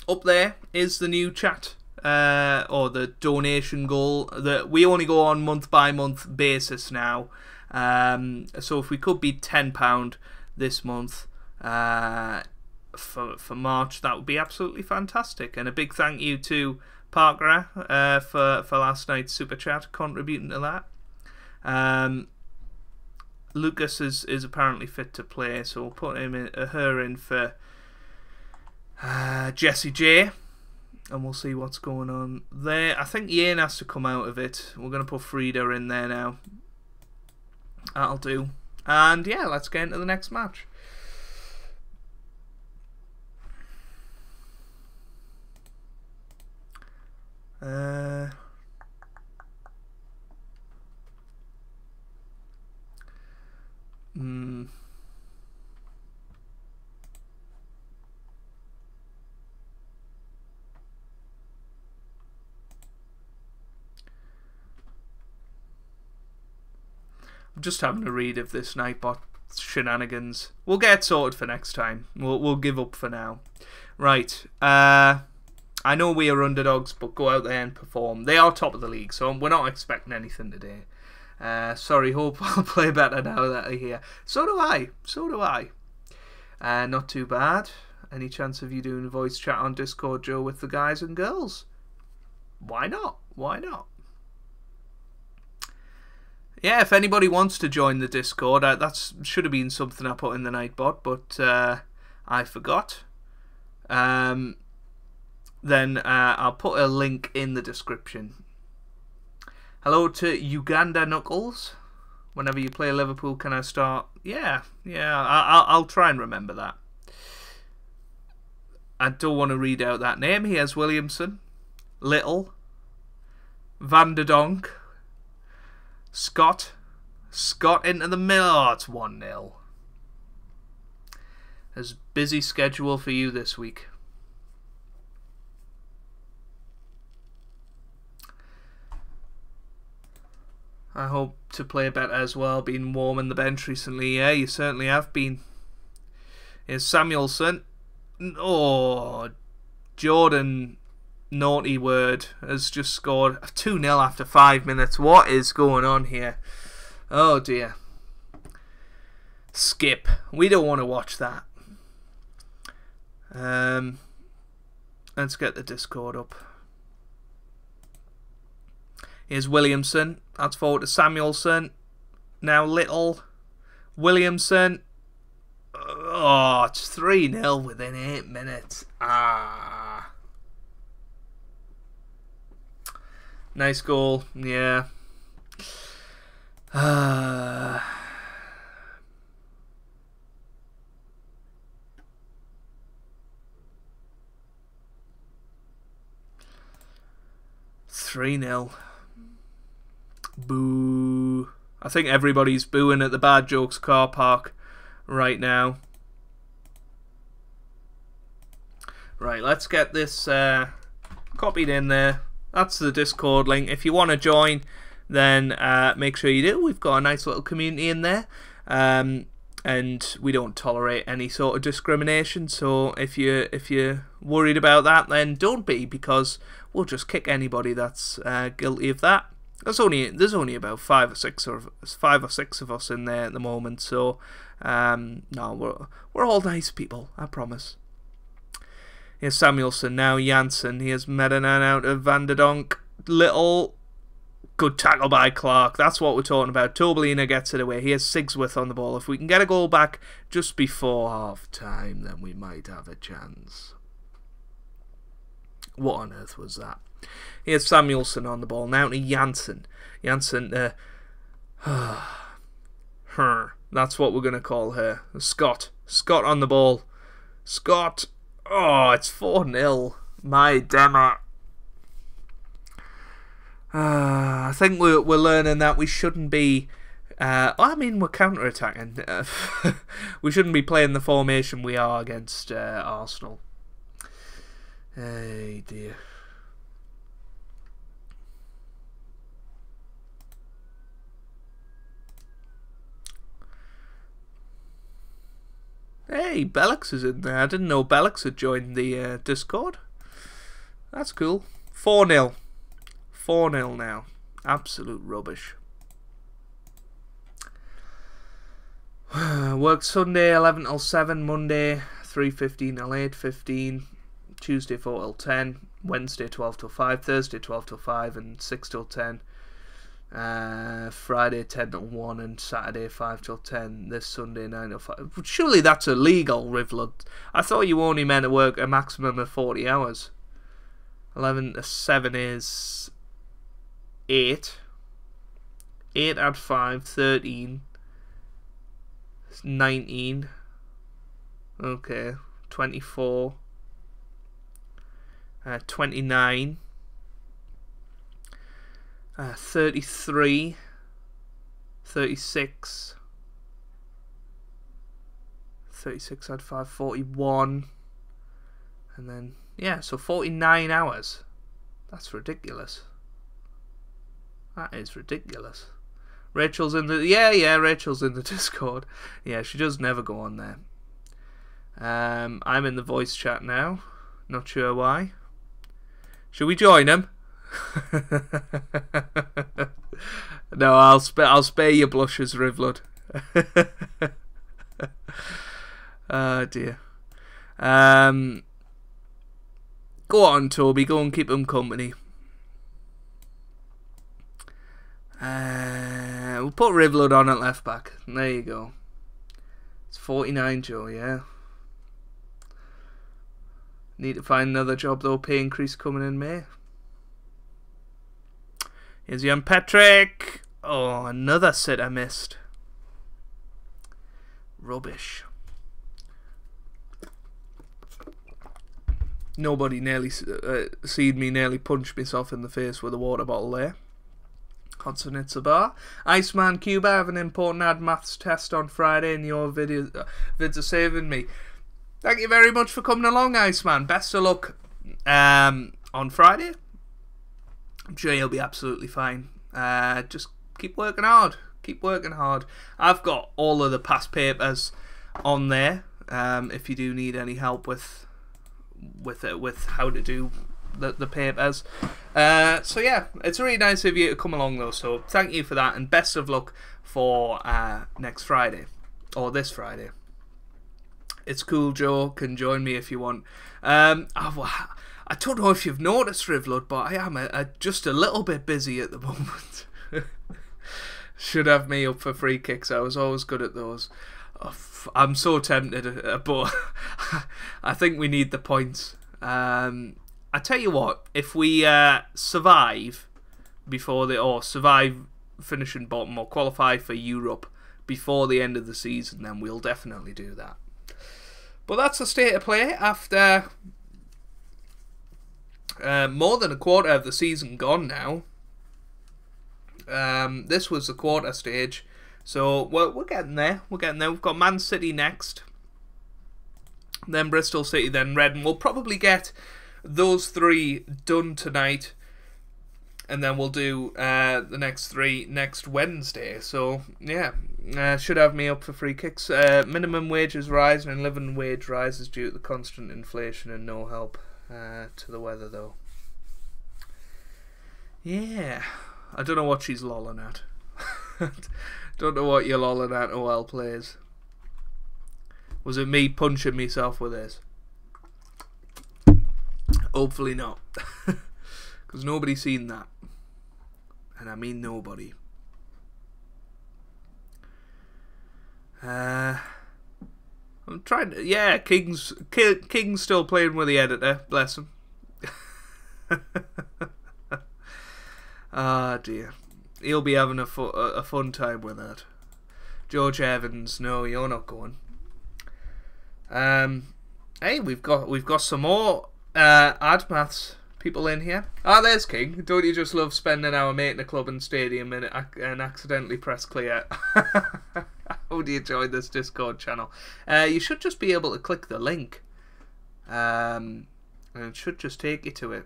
up there is the new chat, or the donation goal. That we only go on month-by-month basis now. So if we could be £10 this month, for March, that would be absolutely fantastic. And a big thank you to Parker for last night's super chat, contributing to that. Lucas is apparently fit to play, so we'll put her in for Jessie J, and we'll see what's going on there. I think Ian has to come out of it. We're going to put Frida in there now. That'll do. And yeah, let's get into the next match. I'm just having a read of this Nightbot shenanigans. We'll get sorted for next time. We'll give up for now. Right. I know we are underdogs, but go out there and perform. They are top of the league, so we're not expecting anything today. Sorry, hope I'll play better now that I'm here. So do I. So do I. Not too bad. Any chance of you doing a voice chat on Discord, Joe, with the guys and girls? Why not? Why not? Yeah, if anybody wants to join the Discord, that should have been something I put in the Nightbot, but I forgot. Then I'll put a link in the description. Hello to Uganda Knuckles. Whenever you play Liverpool, can I start? Yeah, I'll try and remember that. I don't want to read out that name. Here's Williamson, Little, Van der Donk, Scott into the middle. Oh, it's 1-0. There's a busy schedule for you this week. I hope to play better as well. Been warming the bench recently. Yeah, you certainly have been. Here's Samuelson. Oh, Jordan, naughty word, has just scored 2-0 after 5 minutes. What is going on here? Oh dear. Skip. We don't want to watch that. Let's get the Discord up. Here's Williamson. That's forward to Samuelson. Now Little. Williamson. Oh, it's 3-0 within 8 minutes. Ah. Nice goal. Yeah. 3-0. Boo. I think everybody's booing at the Bad Jokes car park right now. Right, let's get this copied in there. That's the Discord link. If you want to join, then make sure you do. We've got a nice little community in there. And we don't tolerate any sort of discrimination. So if you're worried about that, then don't be, because we'll just kick anybody that's guilty of that. There's only about 5 or 6 of us in there at the moment, so no, we're all nice people, I promise. Here's Samuelson, now Janssen. Here's Medinan out of Van der Donk. Little, good tackle by Clark. That's what we're talking about. Tobalina gets it away. Here's Sigsworth on the ball. If we can get a goal back just before half time, then we might have a chance. What on earth was that? Here's Samuelson on the ball. Now to Janssen. Janssen, her. That's what we're going to call her. Scott. Scott on the ball. Scott. Oh, it's 4-0. My demon. I think we're learning that we shouldn't be... I mean, we're counter-attacking. We shouldn't be playing the formation we are against Arsenal. Hey, dear. Hey, Bellix is in there. I didn't know Bellix had joined the Discord. That's cool. 4-0. 4-0 now. Absolute rubbish. Worked Sunday 11 till 7, Monday 3:15 till 8:15, Tuesday 4 till 10, Wednesday 12 till 5, Thursday 12 till 5 and 6 till 10, Friday 10 till 1 and Saturday 5 till 10, this Sunday 9 till 5. Surely that's illegal, Rivlud. I thought you only meant to work a maximum of 40 hours. 11 to 7 is 8. 8 add 5, 13. 19. Okay. 24. 29. 33. 36. 36 add 5, 41. And then, yeah, so 49 hours. That's ridiculous. That is ridiculous. Rachel's in the... Yeah, Rachel's in the Discord. Yeah, she does never go on there. I'm in the voice chat now. Not sure why. Should we join him? No, I'll spare your blushes, Rivlud. Oh, dear. Go on, Toby. Go and keep him company. We'll put Rivlud on at left back. There you go. It's 49, Joe, yeah. Need to find another job though. Pay increase coming in May. Here's young Patrick. Oh, another sit I missed. Rubbish. Nobody nearly seen me nearly punch myself in the face with a water bottle there. Consonants a bar. Iceman Cuba, I have an important ad maths test on Friday and your vids are saving me. Thank you very much for coming along, Iceman. Best of luck on Friday. I'm sure you'll be absolutely fine. Just keep working hard. Keep working hard. I've got all of the past papers on there. If you do need any help with how to do the papers. So yeah, it's really nice of you to come along though. So thank you for that, and best of luck for next Friday or this Friday. It's cool, Joe. Can join me if you want. I don't know if you've noticed, Rivlud, but I am just a little bit busy at the moment. Should have me up for free kicks. I was always good at those. I'm so tempted, but I think we need the points. I tell you what, if we survive finishing bottom or qualify for Europe before the end of the season, then we'll definitely do that. But that's the state of play after more than a quarter of the season gone now. This was the quarter stage, so we're getting there. We're getting there. We've got Man City next, then Bristol City, then Reading. We'll probably get those three done tonight, and then we'll do the next three next Wednesday. So yeah, should have me up for free kicks. Minimum wage is rising and living wage rises due to the constant inflation and no help to the weather though. Yeah, I don't know what she's lolling at. Don't know what you're lolling at, OL plays. Was it me punching myself with this? Hopefully not. Because nobody's seen that. And I mean nobody. I'm trying to... Yeah, King's still playing with the editor. Bless him. Ah, dear. He'll be having a fun time with that. George Evans, no, you're not going. Hey, we've got some more ad maths people in here. Ah, there's King. Don't you just love spending an hour making a club and stadium and accidentally press clear? How do you join this Discord channel? You should just be able to click the link. And it should just take you to it.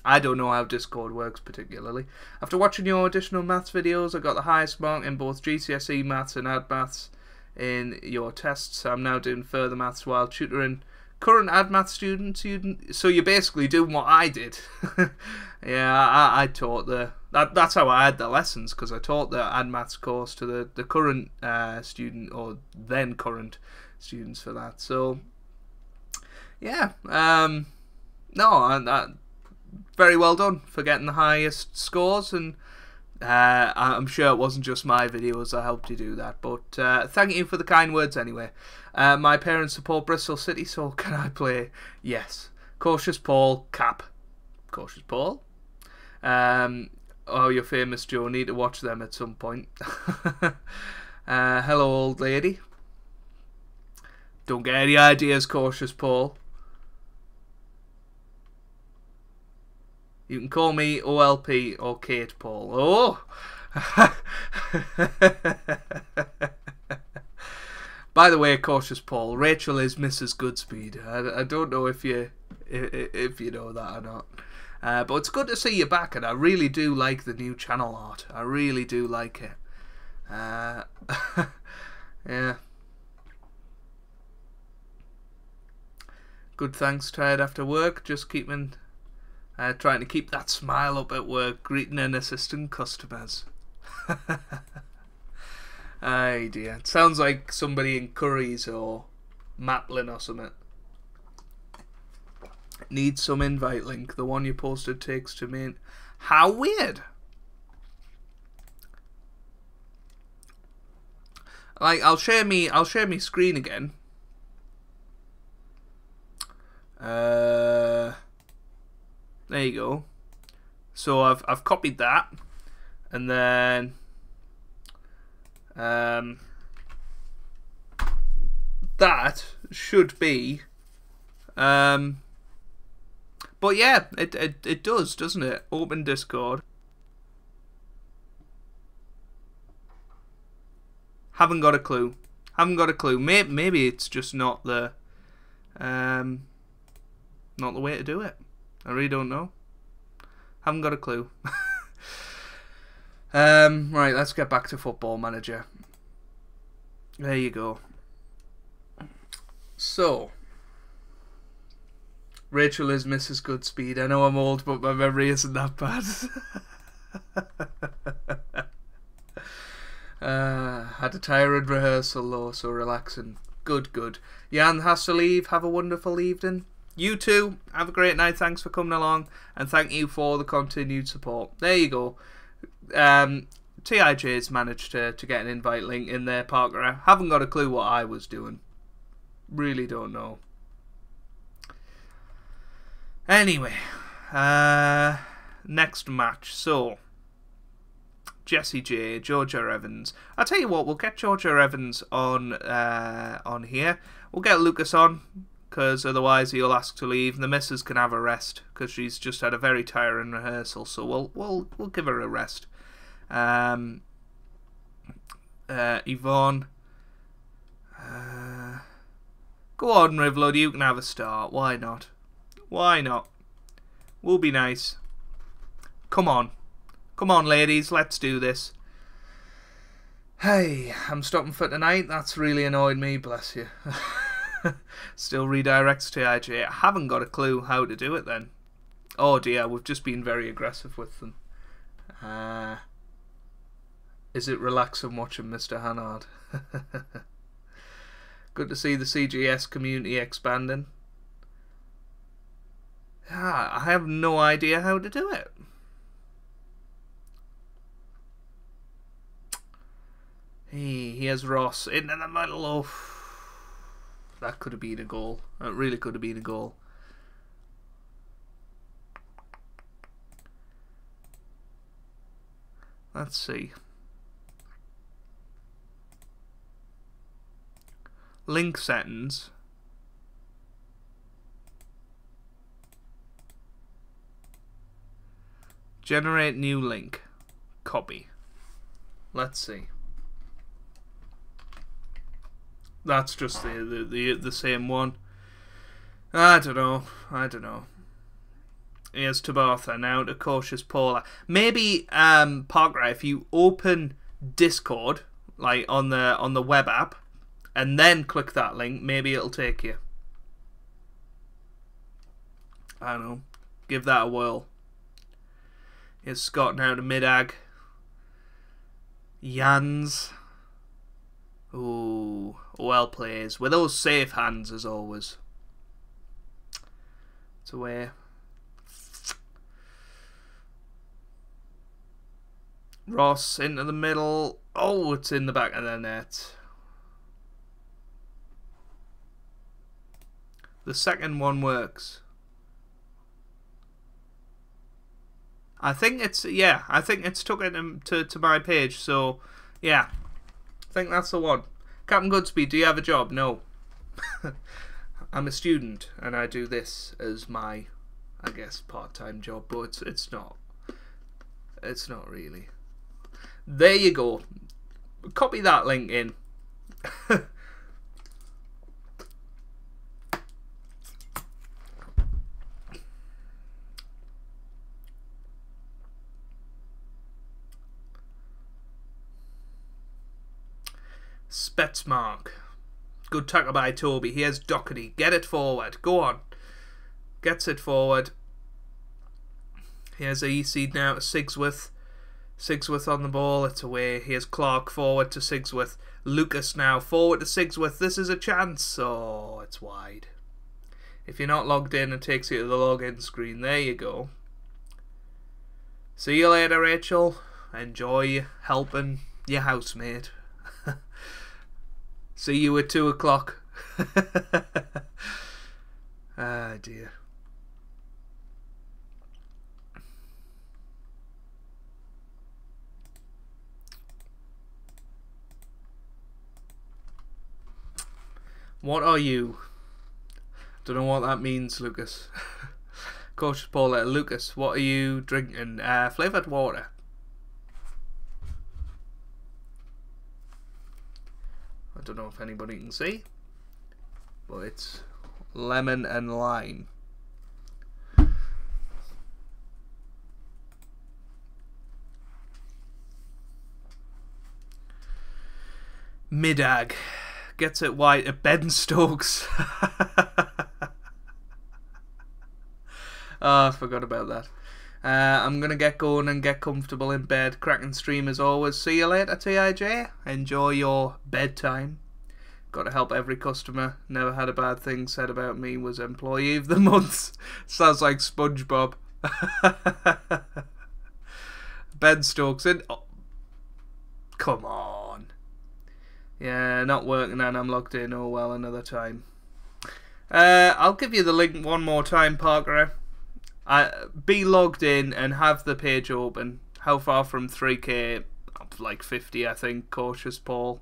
I don't know how Discord works particularly. After watching your additional maths videos, I got the highest mark in both GCSE maths and AD maths in your tests. I'm now doing further maths while tutoring current AD maths students. So you're basically doing what I did. Yeah, I taught that's how I had the lessons, because I taught the AD maths course to the current student, or then current students for that. So yeah, no, very well done for getting the highest scores, and I'm sure it wasn't just my videos that helped you do that, but thank you for the kind words anyway. My parents support Bristol City, so can I play? Yes. Cautious Paul, Cap. Cautious Paul. Oh, you're famous, Joe. Need to watch them at some point. Hello, old lady. Don't get any ideas, Cautious Paul. You can call me OLP or Kate Paul. Oh! By the way, Cautious Paul, Rachel is Mrs. Goodspeed. I don't know if you know that or not. But it's good to see you back, and I really do like the new channel art. I really do like it. Yeah. Good, thanks. Tired after work. Just keeping... trying to keep that smile up at work, greeting and assisting customers. Ay dear. It sounds like somebody in Curry's or Maplin or something. Needs some invite link. The one you posted takes to me. How weird. Like, I'll share me screen again. There you go. So I've copied that, and then that should be but yeah, it does, doesn't it? Open Discord. Haven't got a clue. Haven't got a clue. Maybe it's just not the way to do it. I really don't know. Haven't got a clue. Right, let's get back to Football Manager. There you go. So, Rachel is Mrs. Goodspeed. I know I'm old, but my memory isn't that bad. Had a tiring rehearsal though, so relaxing. Good, good. Jan has to leave. Have a wonderful evening. You too, have a great night. Thanks for coming along, and thank you for the continued support. There you go. TIJ's managed to get an invite link in there, Parker. Haven't got a clue what I was doing. Really don't know. Anyway, next match. So, Jesse J, Georgia Evans. I'll tell you what, we'll get Georgia Evans on here. We'll get Lucas on, because otherwise he'll ask to leave. The missus can have a rest, because she's just had a very tiring rehearsal, so we'll give her a rest. Yvonne, go on, Rivlud, you can have a start. Why not? Why not? We'll be nice. Come on, ladies, let's do this. Hey, I'm stopping for tonight. That's really annoyed me. Bless you. Still redirects to IJ. I haven't got a clue how to do it then. Oh dear, we've just been very aggressive with them. Is it relaxing watching Mr. Hannard? Good to see the CGS community expanding. I have no idea how to do it. He has Ross into the middle of... That could have been a goal. That really could have been a goal. Let's see. Link settings. Generate new link. Copy. Let's see. That's just the same one. I don't know. Here's Tabatha now to Cautious Paula. Maybe Parker, if you open Discord like on the web app and then click that link, maybe it'll take you. I don't know. Give that a whirl. Here's Scott now to Midag. Jans. Ooh, well plays. With those safe hands as always. It's away. Ross into the middle. Oh, it's in the back of the net. The second one works. I think it's took it to my page, so yeah. I think that's the one. Captain Goodspeed, do you have a job? No. I'm a student and I do this as my, I guess, part-time job, but it's not. It's not really. There you go. Copy that link in. Spetsmark. Good tackle by Toby. Here's Doherty. Get it forward. Go on. Gets it forward. Here's EC now to Sigsworth. Sigsworth on the ball. It's away. Here's Clark forward to Sigsworth. Lucas now forward to Sigsworth. This is a chance. Oh, it's wide. If you're not logged in, it takes you to the login screen. There you go. See you later, Rachel. Enjoy helping your housemate. See you at 2 o'clock. Ah, dear. What are you? Don't know what that means, Lucas. Cautious Paula. Lucas, what are you drinking? Flavoured water. I don't know if anybody can see, but it's lemon and lime. Midag gets it wide at Ben Stokes. Oh, I forgot about that. I'm going to get going and get comfortable in bed. Cracking stream as always. See you later, TIJ. Enjoy your bedtime. Got to help every customer. Never had a bad thing said about me. Was employee of the month. Sounds like SpongeBob. Ben Stokes in. Oh, come on. Yeah, not working and I'm logged in. Oh well, another time. I'll give you the link one more time, Parker. Be logged in and have the page open. How far from 3k? Like 50, I think. Cautious Paul.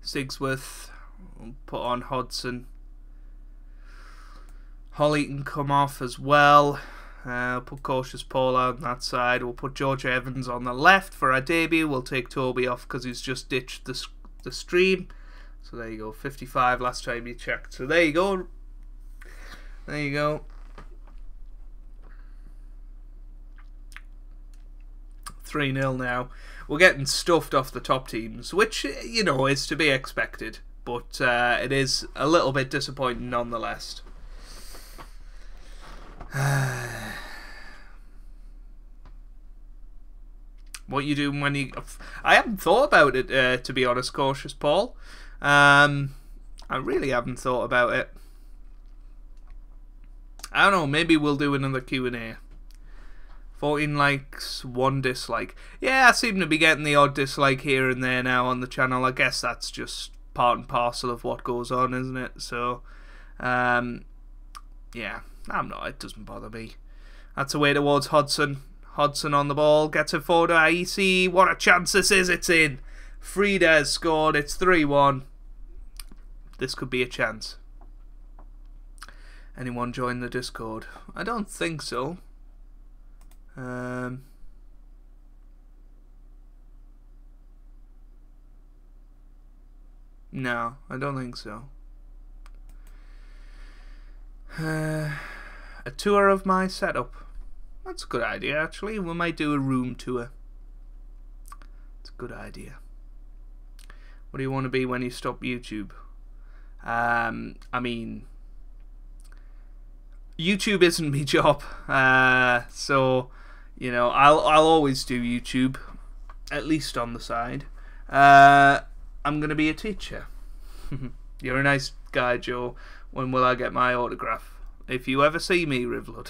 Sigsworth. Put on Hodson. Holly can come off as well. Put Cautious Paul on that side. We'll put George Evans on the left for our debut. We'll take Toby off because he's just ditched the stream. So there you go, 55 last time you checked. So there you go. There you go. 3-0 now. We're getting stuffed off the top teams, which, you know, is to be expected. But it is a little bit disappointing nonetheless. What you do when you... I haven't thought about it, to be honest, Cautious Paul. I really haven't thought about it. I don't know, maybe we'll do another Q&A. 14 likes, 1 dislike. Yeah, I seem to be getting the odd dislike here and there now on the channel. I guess that's just part and parcel of what goes on, isn't it? So, yeah, it doesn't bother me. That's away towards Hodson. Hodson on the ball, gets it forward to IEC. What a chance this is, it's in. Frida has scored, it's 3-1. This could be a chance. Anyone join the Discord? I don't think so. No, I don't think so. A tour of my setup. That's a good idea, actually. We might do a room tour. It's a good idea. What do you want to be when you stop YouTube? I mean, YouTube isn't my job, so you know I'll always do YouTube, at least on the side. I'm gonna be a teacher. You're a nice guy, Joe. When will I get my autograph? If you ever see me, Rivlud.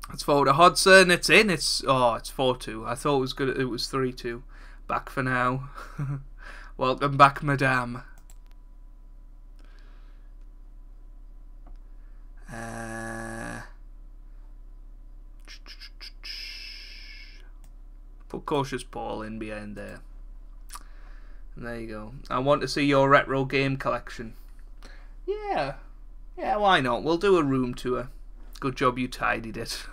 Let's forward to Hodson. It's in. It's 4-2. I thought it was good. It was 3-2. Back for now. Welcome back, madame. Put Cautious Paul in behind there. And there you go. I want to see your retro game collection. Yeah, why not? We'll do a room tour. Good job you tidied it.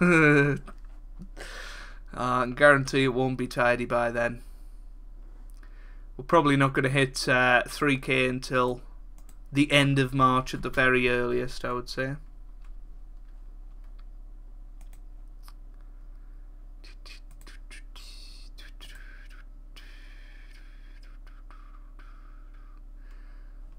I guarantee it won't be tidy by then. We're probably not going to hit 3K until the end of March at the very earliest, I would say.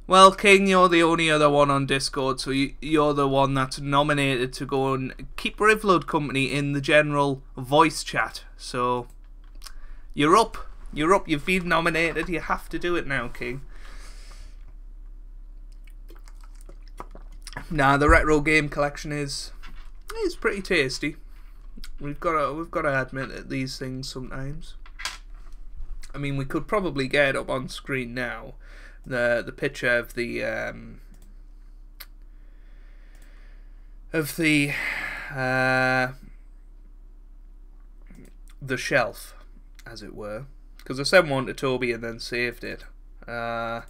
Well, King, you're the only other one on Discord, so you're the one that's nominated to go and keep Rivlud company in the general voice chat. So, you're up. You're up. You've been nominated. You have to do it now, King. Nah, the retro game collection is pretty tasty. We've got to admit that these things sometimes. I mean, we could probably get it up on screen now. The picture of the shelf, as it were, because I sent one to Toby and then saved it. So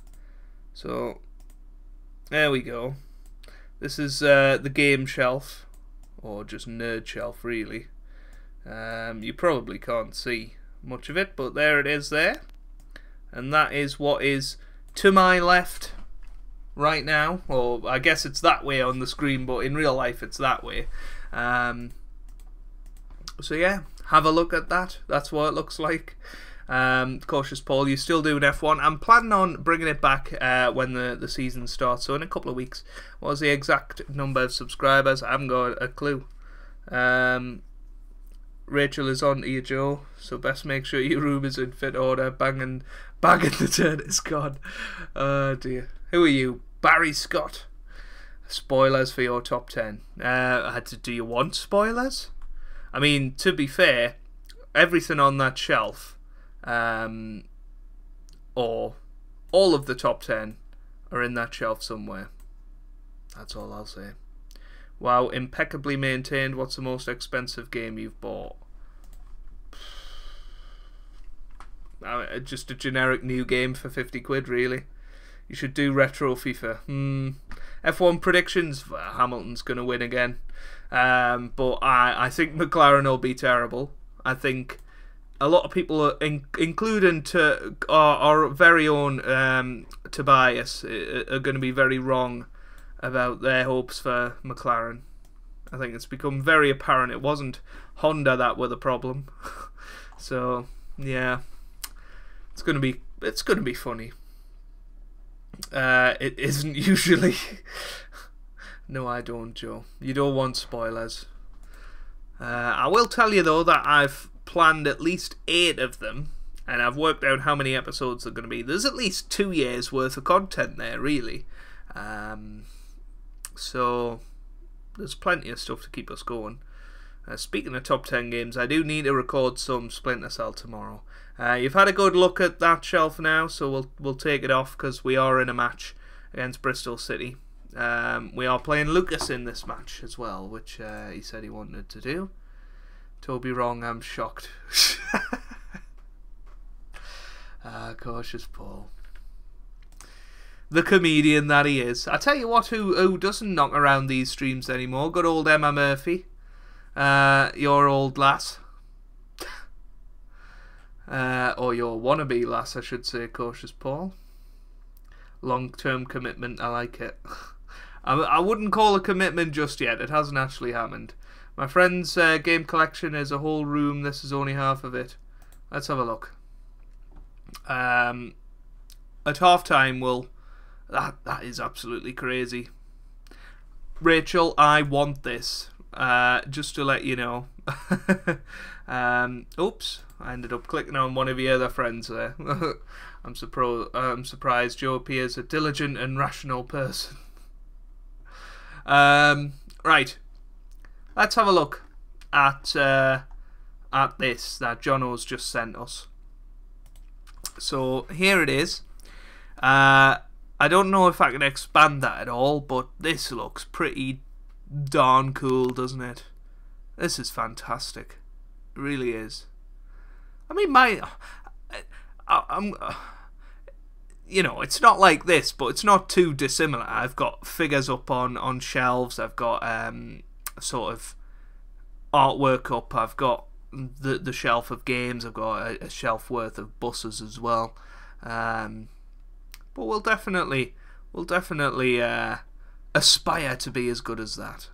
there we go. This is the game shelf, or just nerd shelf, really. You probably can't see much of it, but there it is there, and that is what is to my left right now. Or I guess it's that way on the screen, but in real life it's that way. So yeah, have a look at that. That's what it looks like. Cautious Paul, you still doing F1? I'm planning on bringing it back when the season starts, so in a couple of weeks. What was the exact number of subscribers? I haven't got a clue. Rachel is on to you, Joe, so best make sure your room is in fit order. Banging the turn is gone. Oh dear. Who are you? Barry Scott. Spoilers for your top 10. Do you want spoilers? I mean, to be fair, everything on that shelf, or all of the top 10 are in that shelf somewhere. That's all I'll say. Wow, impeccably maintained. What's the most expensive game you've bought? Just a generic new game for 50 quid, really. You should do retro FIFA. F1 predictions. Hamilton's going to win again. But I think McLaren will be terrible. I think a lot of people, including our very own Tobias, are going to be very wrong about their hopes for McLaren. I think it's become very apparent it wasn't Honda that were the problem. So yeah, it's gonna be funny. It isn't usually. No, I don't, Joe. You don't want spoilers. I will tell you though that I've planned at least 8 of them, and I've worked out how many episodes they're going to be. There's at least 2 years worth of content there, really. So there's plenty of stuff to keep us going. Speaking of top 10 games, I do need to record some Splinter Cell tomorrow. You've had a good look at that shelf now, so we'll take it off because we are in a match against Bristol City. We are playing Lucas in this match as well, which he said he wanted to do. Toby wrong, I'm shocked. Cautious Paul. The comedian that he is. I tell you what, who doesn't knock around these streams anymore? Good old Emma Murphy. Your old lass. Or your wannabe lass, I should say, Cautious Paul. Long-term commitment, I like it. I wouldn't call a commitment just yet. It hasn't actually happened. My friend's game collection is a whole room. This is only half of it. Let's have a look. At half-time, that is absolutely crazy. Rachel, I want this. Just to let you know. Oops, I ended up clicking on one of your other friends there. I'm surprised Joe appears a diligent and rational person. Right, let's have a look at this that Jono's just sent us. So here it is. I don't know if I can expand that at all, but this looks pretty darn cool, doesn't it? This is fantastic. It really is. I mean, I'm you know, it's not like this, but it's not too dissimilar. I've got figures up on shelves. I've got sort of artwork up. I've got the shelf of games. I've got a shelf worth of buses as well. But we'll definitely aspire to be as good as that.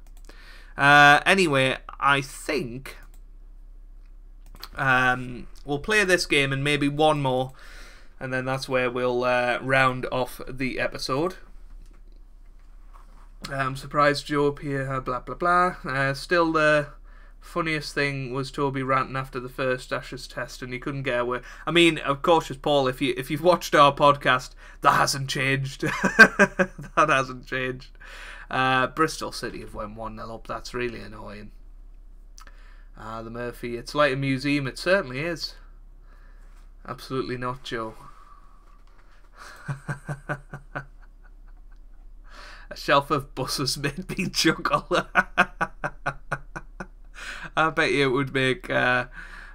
Anyway, I think we'll play this game and maybe one more, and then that's where we'll round off the episode. I'm surprised Joe up here, blah blah blah. Still, the funniest thing was Toby ranting after the first Ashes test, and he couldn't get away. I mean, of course, Paul, if you've watched our podcast, that hasn't changed. That hasn't changed. Bristol City have went 1-0 up. That's really annoying. The Murphy. It's like a museum. It certainly is. Absolutely not, Joe. A shelf of buses made me chuckle. I bet you it would make a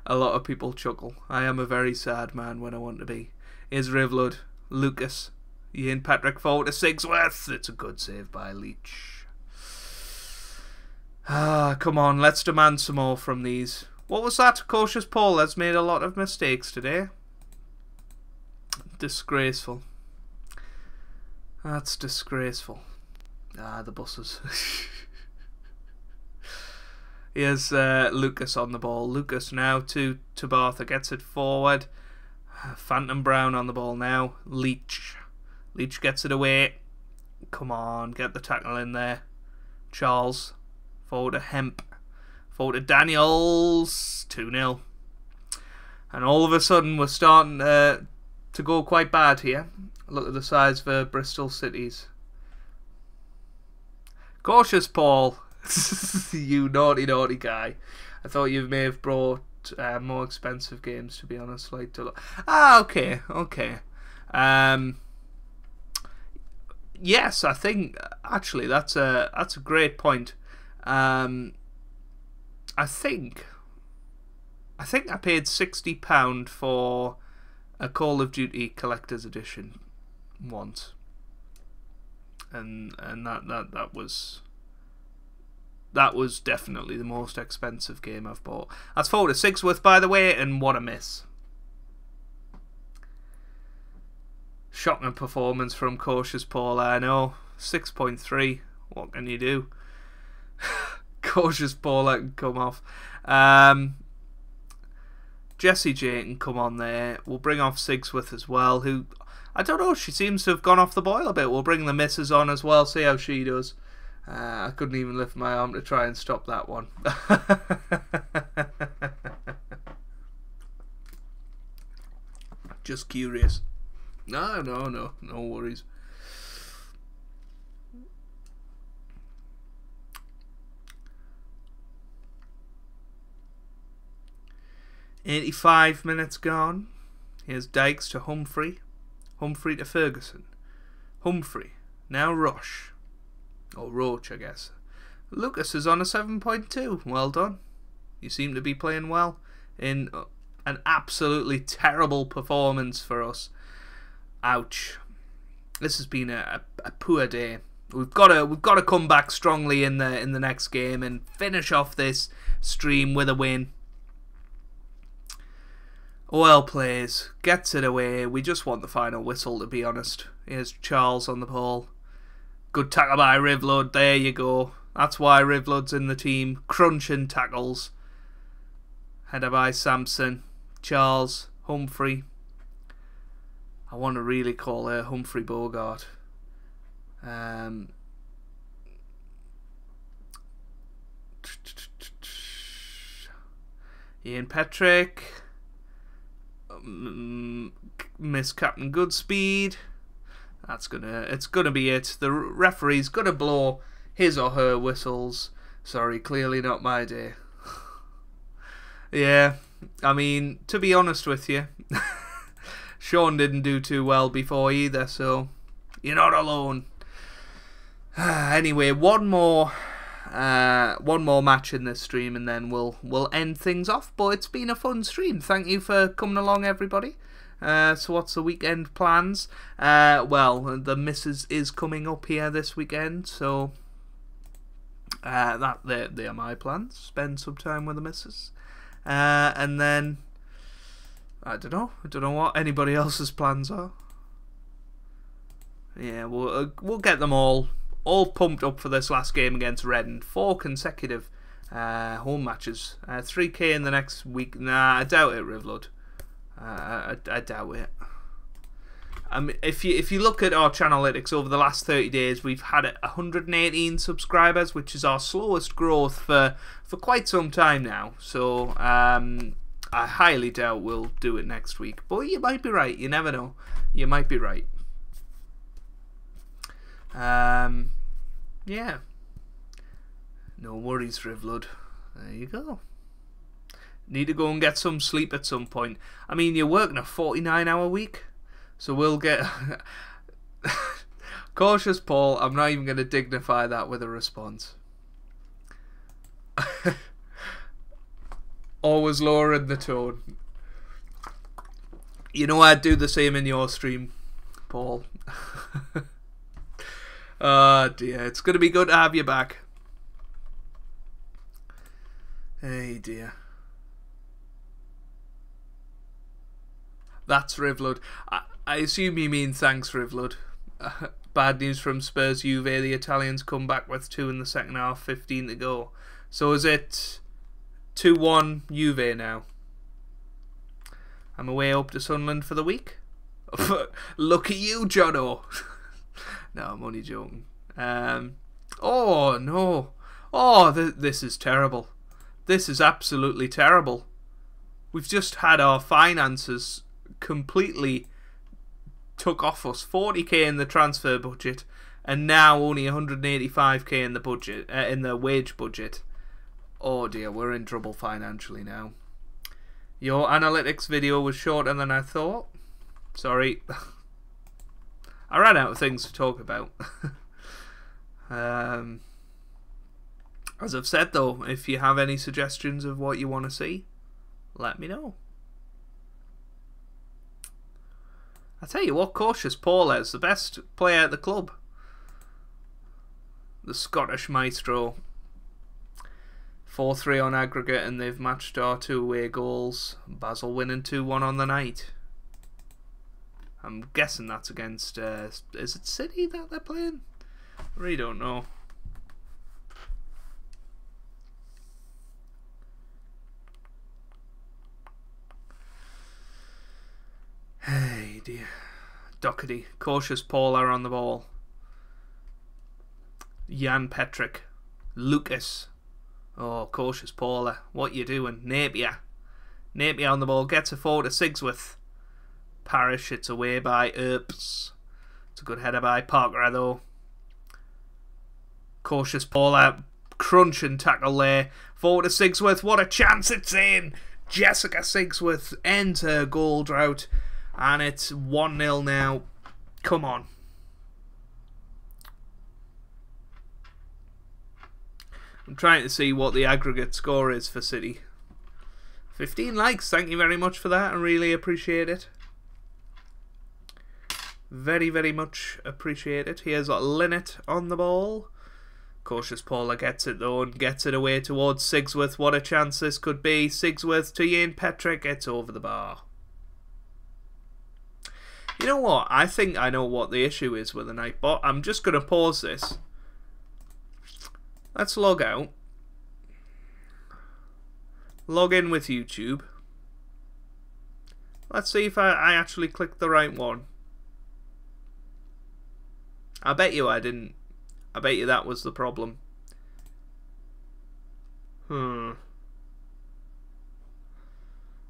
lot of people chuckle. I am a very sad man when I want to be. Here's Rivlud, Lucas, Ian Patrick forward to Sigsworth. It's a good save by Leach. Come on, let's demand some more from these. What was that? Cautious Paul has made a lot of mistakes today. Disgraceful. That's disgraceful. The buses. Here's Lucas on the ball. Lucas now to Tabartha. Gets it forward. Phantom Brown on the ball now. Leach. Leach gets it away. Come on, get the tackle in there. Charles. Forward to Hemp. Forward to Daniels. 2-0. And all of a sudden we're starting to go quite bad here. Look at the size for Bristol Cities. Cautious Paul. You naughty guy. I thought you may have brought more expensive games, to be honest. Like to look. Okay. Yes, I think actually that's a great point. I think I paid £60 for a Call of Duty Collector's Edition once, and that was definitely the most expensive game I've bought. That's forward to Sigsworth, by the way, and what a miss. Shocking performance from Cautious Paul, I know. 6.3. What can you do? Cautious Paul, that can come off. Jessie J can come on there. We'll bring off Sigsworth as well, who, I don't know, she seems to have gone off the boil a bit. We'll bring the missus on as well, see how she does. I couldn't even lift my arm to try and stop that one. Just curious. No worries. "85 minutes gone. Here's Dykes to Humphrey. Humphrey to Ferguson. Humphrey. Now Rush. Or Roach, I guess. Lucas is on a 7.2. Well done. You seem to be playing well in an absolutely terrible performance for us. Ouch. this has been a poor day. We've got to come back strongly in the next game and finish off this stream with a win. Well, plays, gets it away. We just want the final whistle, to be honest. Here's Charles on the ball. Good tackle by Rivlud. There you go. That's why Rivlud's in the team. Crunching tackles. Header by Sampson. Charles. Humphrey. I want to really call her Humphrey Bogart. Ian Petrick. Miss Captain Goodspeed. It's gonna be it. The referee's gonna blow his or her whistles. Sorry, clearly not my day. Yeah, I mean, to be honest with you, Sean didn't do too well before either, so you're not alone. Anyway, one more match in this stream, and then we'll end things off. But it's been a fun stream. Thank you for coming along, everybody. So what's the weekend plans? Well, the missus is coming up here this weekend, so they are my plans. Spend some time with the missus, and then I don't know what anybody else's plans are. Yeah, we'll get them all pumped up for this last game against Reading. 4 consecutive home matches. 3K in the next week. Nah, I doubt it, Rivlud. I doubt it. I mean, if you look at our channelytics over the last 30 days, we've had 118 subscribers, which is our slowest growth for quite some time now. So I highly doubt we'll do it next week. But you might be right. You never know. You might be right. Yeah. No worries, Rivlud. There you go. Need to go and get some sleep at some point. I mean, you're working a 49-hour week, so we'll get... Cautious Paul, I'm not even going to dignify that with a response. Always lowering the tone. You know I'd do the same in your stream, Paul. Oh dear, it's going to be good to have you back. Hey dear. That's Rivlud. I assume you mean thanks, Rivlud. Bad news from Spurs Juve. The Italians come back with 2 in the second half, 15 to go. So is it 2-1 Juve now? I'm away up to Sunderland for the week. Look at you, Jono. No, I'm only joking. Oh, no. Oh, this is terrible. This is absolutely terrible. We've just had our finances completely took off us. 40k in the transfer budget, and now only 185k in the budget, in the wage budget. Oh dear, we're in trouble financially now. Your analytics video was shorter than I thought. Sorry. I ran out of things to talk about. As I've said though, if you have any suggestions of what you want to see, let me know. I tell you what, Cautious Paul is the best player at the club. The Scottish maestro. 4-3 on aggregate, and they've matched our 2 away goals. Basel winning 2-1 on the night. I'm guessing that's against, is it City that they're playing? I really don't know. Hey dear. Doherty. Cautious Paul are on the ball. Jan Petrick. Lucas. Oh, Cautious Paula. What you doing? Napier. Napier on the ball. Gets a forward to Sigsworth. Parrish. It's away by Earps. It's a good header by Parker though. Cautious Paula. Crunching tackle there. Forward to Sigsworth. What a chance it's in. Jessica Sigsworth ends her goal drought. And it's 1-0 now. Come on. I'm trying to see what the aggregate score is for City. 15 likes. Thank you very much for that. I really appreciate it. Very, very much appreciated. Here's Linnet on the ball. Cautious Paula gets it though and gets it away towards Sigsworth. What a chance this could be. Sigsworth to Ian Petrick. It's over the bar. You know what? I think I know what the issue is with the Nightbot. I'm just going to pause this. Let's log out. Log in with YouTube. Let's see if I actually clicked the right one. I bet you I didn't. I bet you that was the problem. I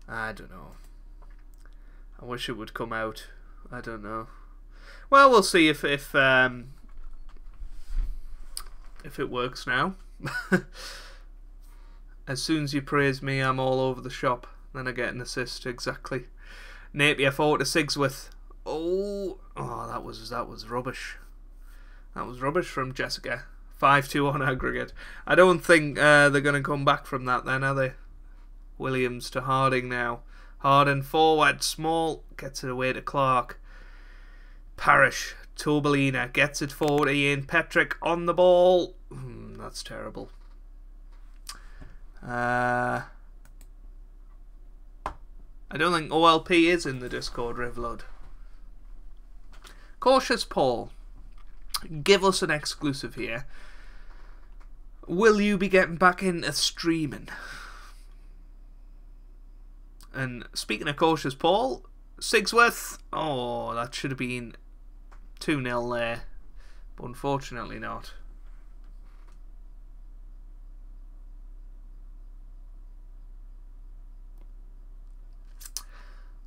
don't know. I wish it would come out. I don't know. Well, we'll see if it works now. As soon as you praise me, I'm all over the shop. Then I get an assist, exactly. Napier forward to Sigsworth. Oh, that was rubbish. That was rubbish from Jessica. 5-2 on aggregate. I don't think they're going to come back from that then, are they? Williams to Harding now. Harding forward. Small gets it away to Clark. Parrish. Tobelina gets it forward to Ian Petrick on the ball. That's terrible. I don't think OLP is in the Discord, Rivlod. Cautious Paul. Give us an exclusive here. Will you be getting back into streaming? And speaking of Cautious Paul, Sigsworth. Oh, that should have been 2-0 there. But unfortunately not.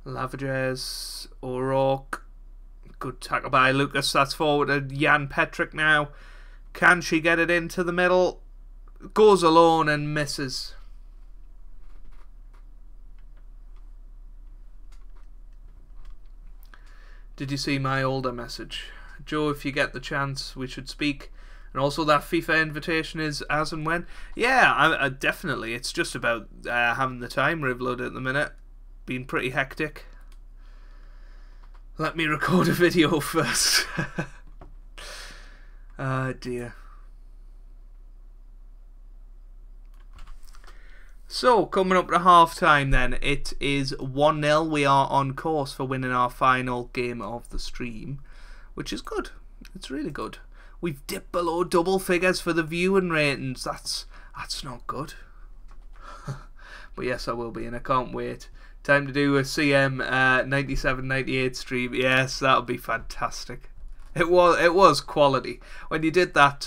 Lavages, O'Rourke. Good tackle by Lucas. That's forward to Jan Petrick now. Can she get it into the middle? Goes alone and misses. Did you see my older message? Joe, if you get the chance, we should speak. And also that FIFA invitation is as and when. Yeah, I definitely. It's just about having the time, Rivload, at the minute. Been pretty hectic. Let me record a video first. Ah, dear. So, coming up to half time then, it is 1-0. We are on course for winning our final game of the stream, which is good. It's really good. We've dipped below double figures for the viewing ratings. That's not good. But yes, I will be, and I can't wait. Time to do a CM 97-98 stream. Yes, that'll be fantastic. It was quality. When you did that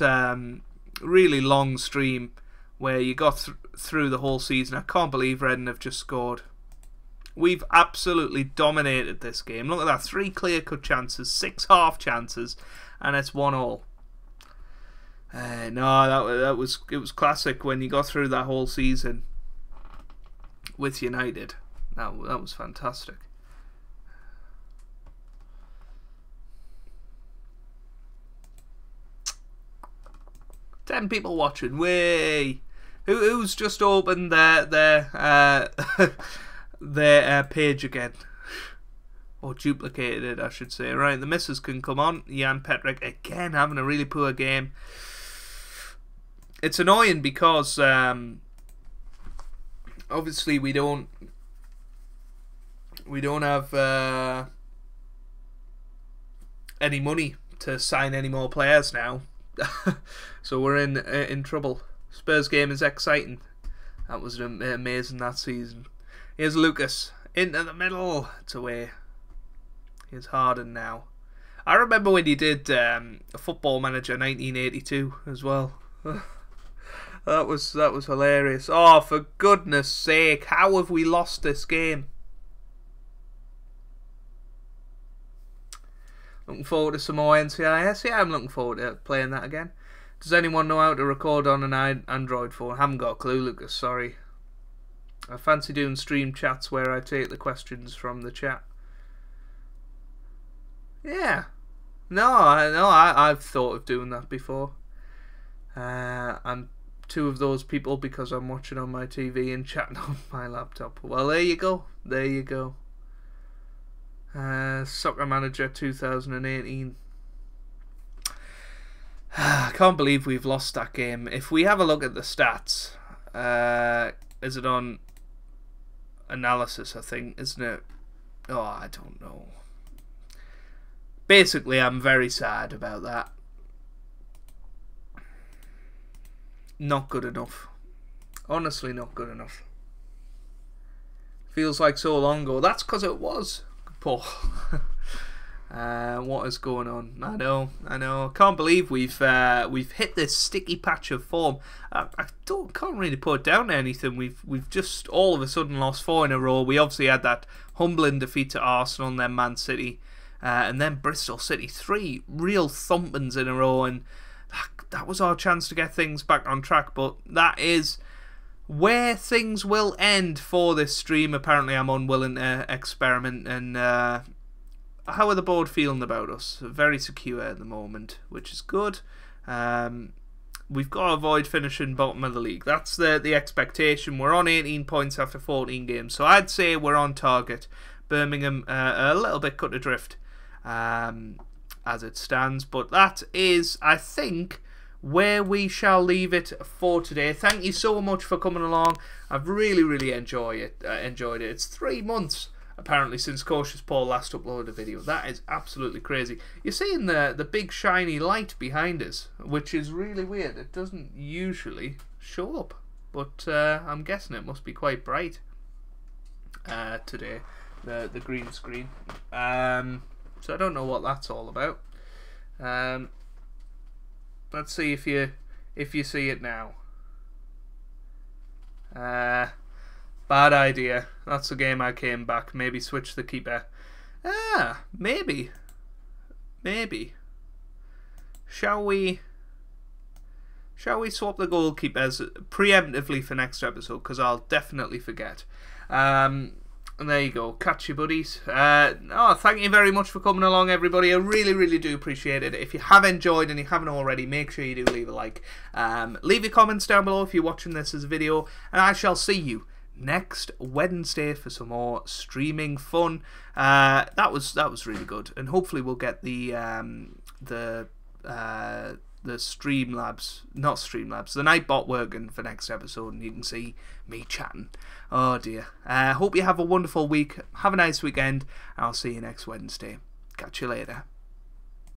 really long stream where you got through the whole season, I can't believe Redden have just scored. We've absolutely dominated this game. Look at that, 3 clear-cut chances, 6 half chances, and it's 1-1. No, it was classic when you got through that whole season with United. That was fantastic. Ten people watching. Way. Who's just opened their page again? Or duplicated it, I should say. Right, the missus can come on. Jan Petrick again having a really poor game. It's annoying because obviously we don't have any money to sign any more players now. So we're in trouble. Spurs game is exciting. That was amazing that season. Here's Lucas into the middle. It's away. Here's Harden now. I remember when he did Football Manager 1982 as well. That was hilarious. Oh, for goodness sake, how have we lost this game? Looking forward to some more NCIS. Yeah, I'm looking forward to playing that again. Does anyone know how to record on an Android phone? I haven't got a clue, Lucas, sorry. I fancy doing stream chats where I take the questions from the chat. Yeah. I've thought of doing that before. I'm two of those people because I'm watching on my TV and chatting on my laptop. Well, there you go. There you go. Soccer Manager 2018. I can't believe we've lost that game. If we have a look at the stats, is it on analysis, I think, isn't it? Oh, I don't know. Basically, I'm very sad about that. Not good enough. Honestly, not good enough. Feels like so long ago. That's because it was, Paul. What is going on? I know. I can't believe we've hit this sticky patch of form. I can't really put it down to anything. We've just all of a sudden lost 4 in a row. We obviously had that humbling defeat to Arsenal and then Man City, and then Bristol City. 3 real thumpings in a row, and that was our chance to get things back on track. But that is where things will end for this stream. Apparently, I'm unwilling to experiment, and how are the board feeling about us? Very secure at the moment, which is good. We've got to avoid finishing bottom of the league. That's the expectation. We're on 18 points after 14 games, so I'd say we're on target. Birmingham a little bit cut adrift as it stands, but that is, I think, where we shall leave it for today. Thank you so much for coming along. I've really enjoyed it. It's 3 months apparently since Cautious Paul last uploaded a video. That is absolutely crazy. You're seeing the big shiny light behind us, which is really weird. It doesn't usually show up, but I'm guessing it must be quite bright today, the green screen. So I don't know what that's all about. Let's see if you see it now. Bad idea. That's the game I came back. Maybe switch the keeper. Maybe. Shall we swap the goalkeepers preemptively for next episode? Because I'll definitely forget. And there you go. Catch you, buddies. Thank you very much for coming along, everybody. I really do appreciate it. If you have enjoyed and you haven't already, make sure you do leave a like. Leave your comments down below if you're watching this as a video, and I shall see you next Wednesday for some more streaming fun. That was really good, and hopefully we'll get the Streamlabs, not Streamlabs, the Nightbot working for next episode, and you can see me chatting. Oh dear. Hope you have a wonderful week. Have a nice weekend, and I'll see you next Wednesday. Catch you later.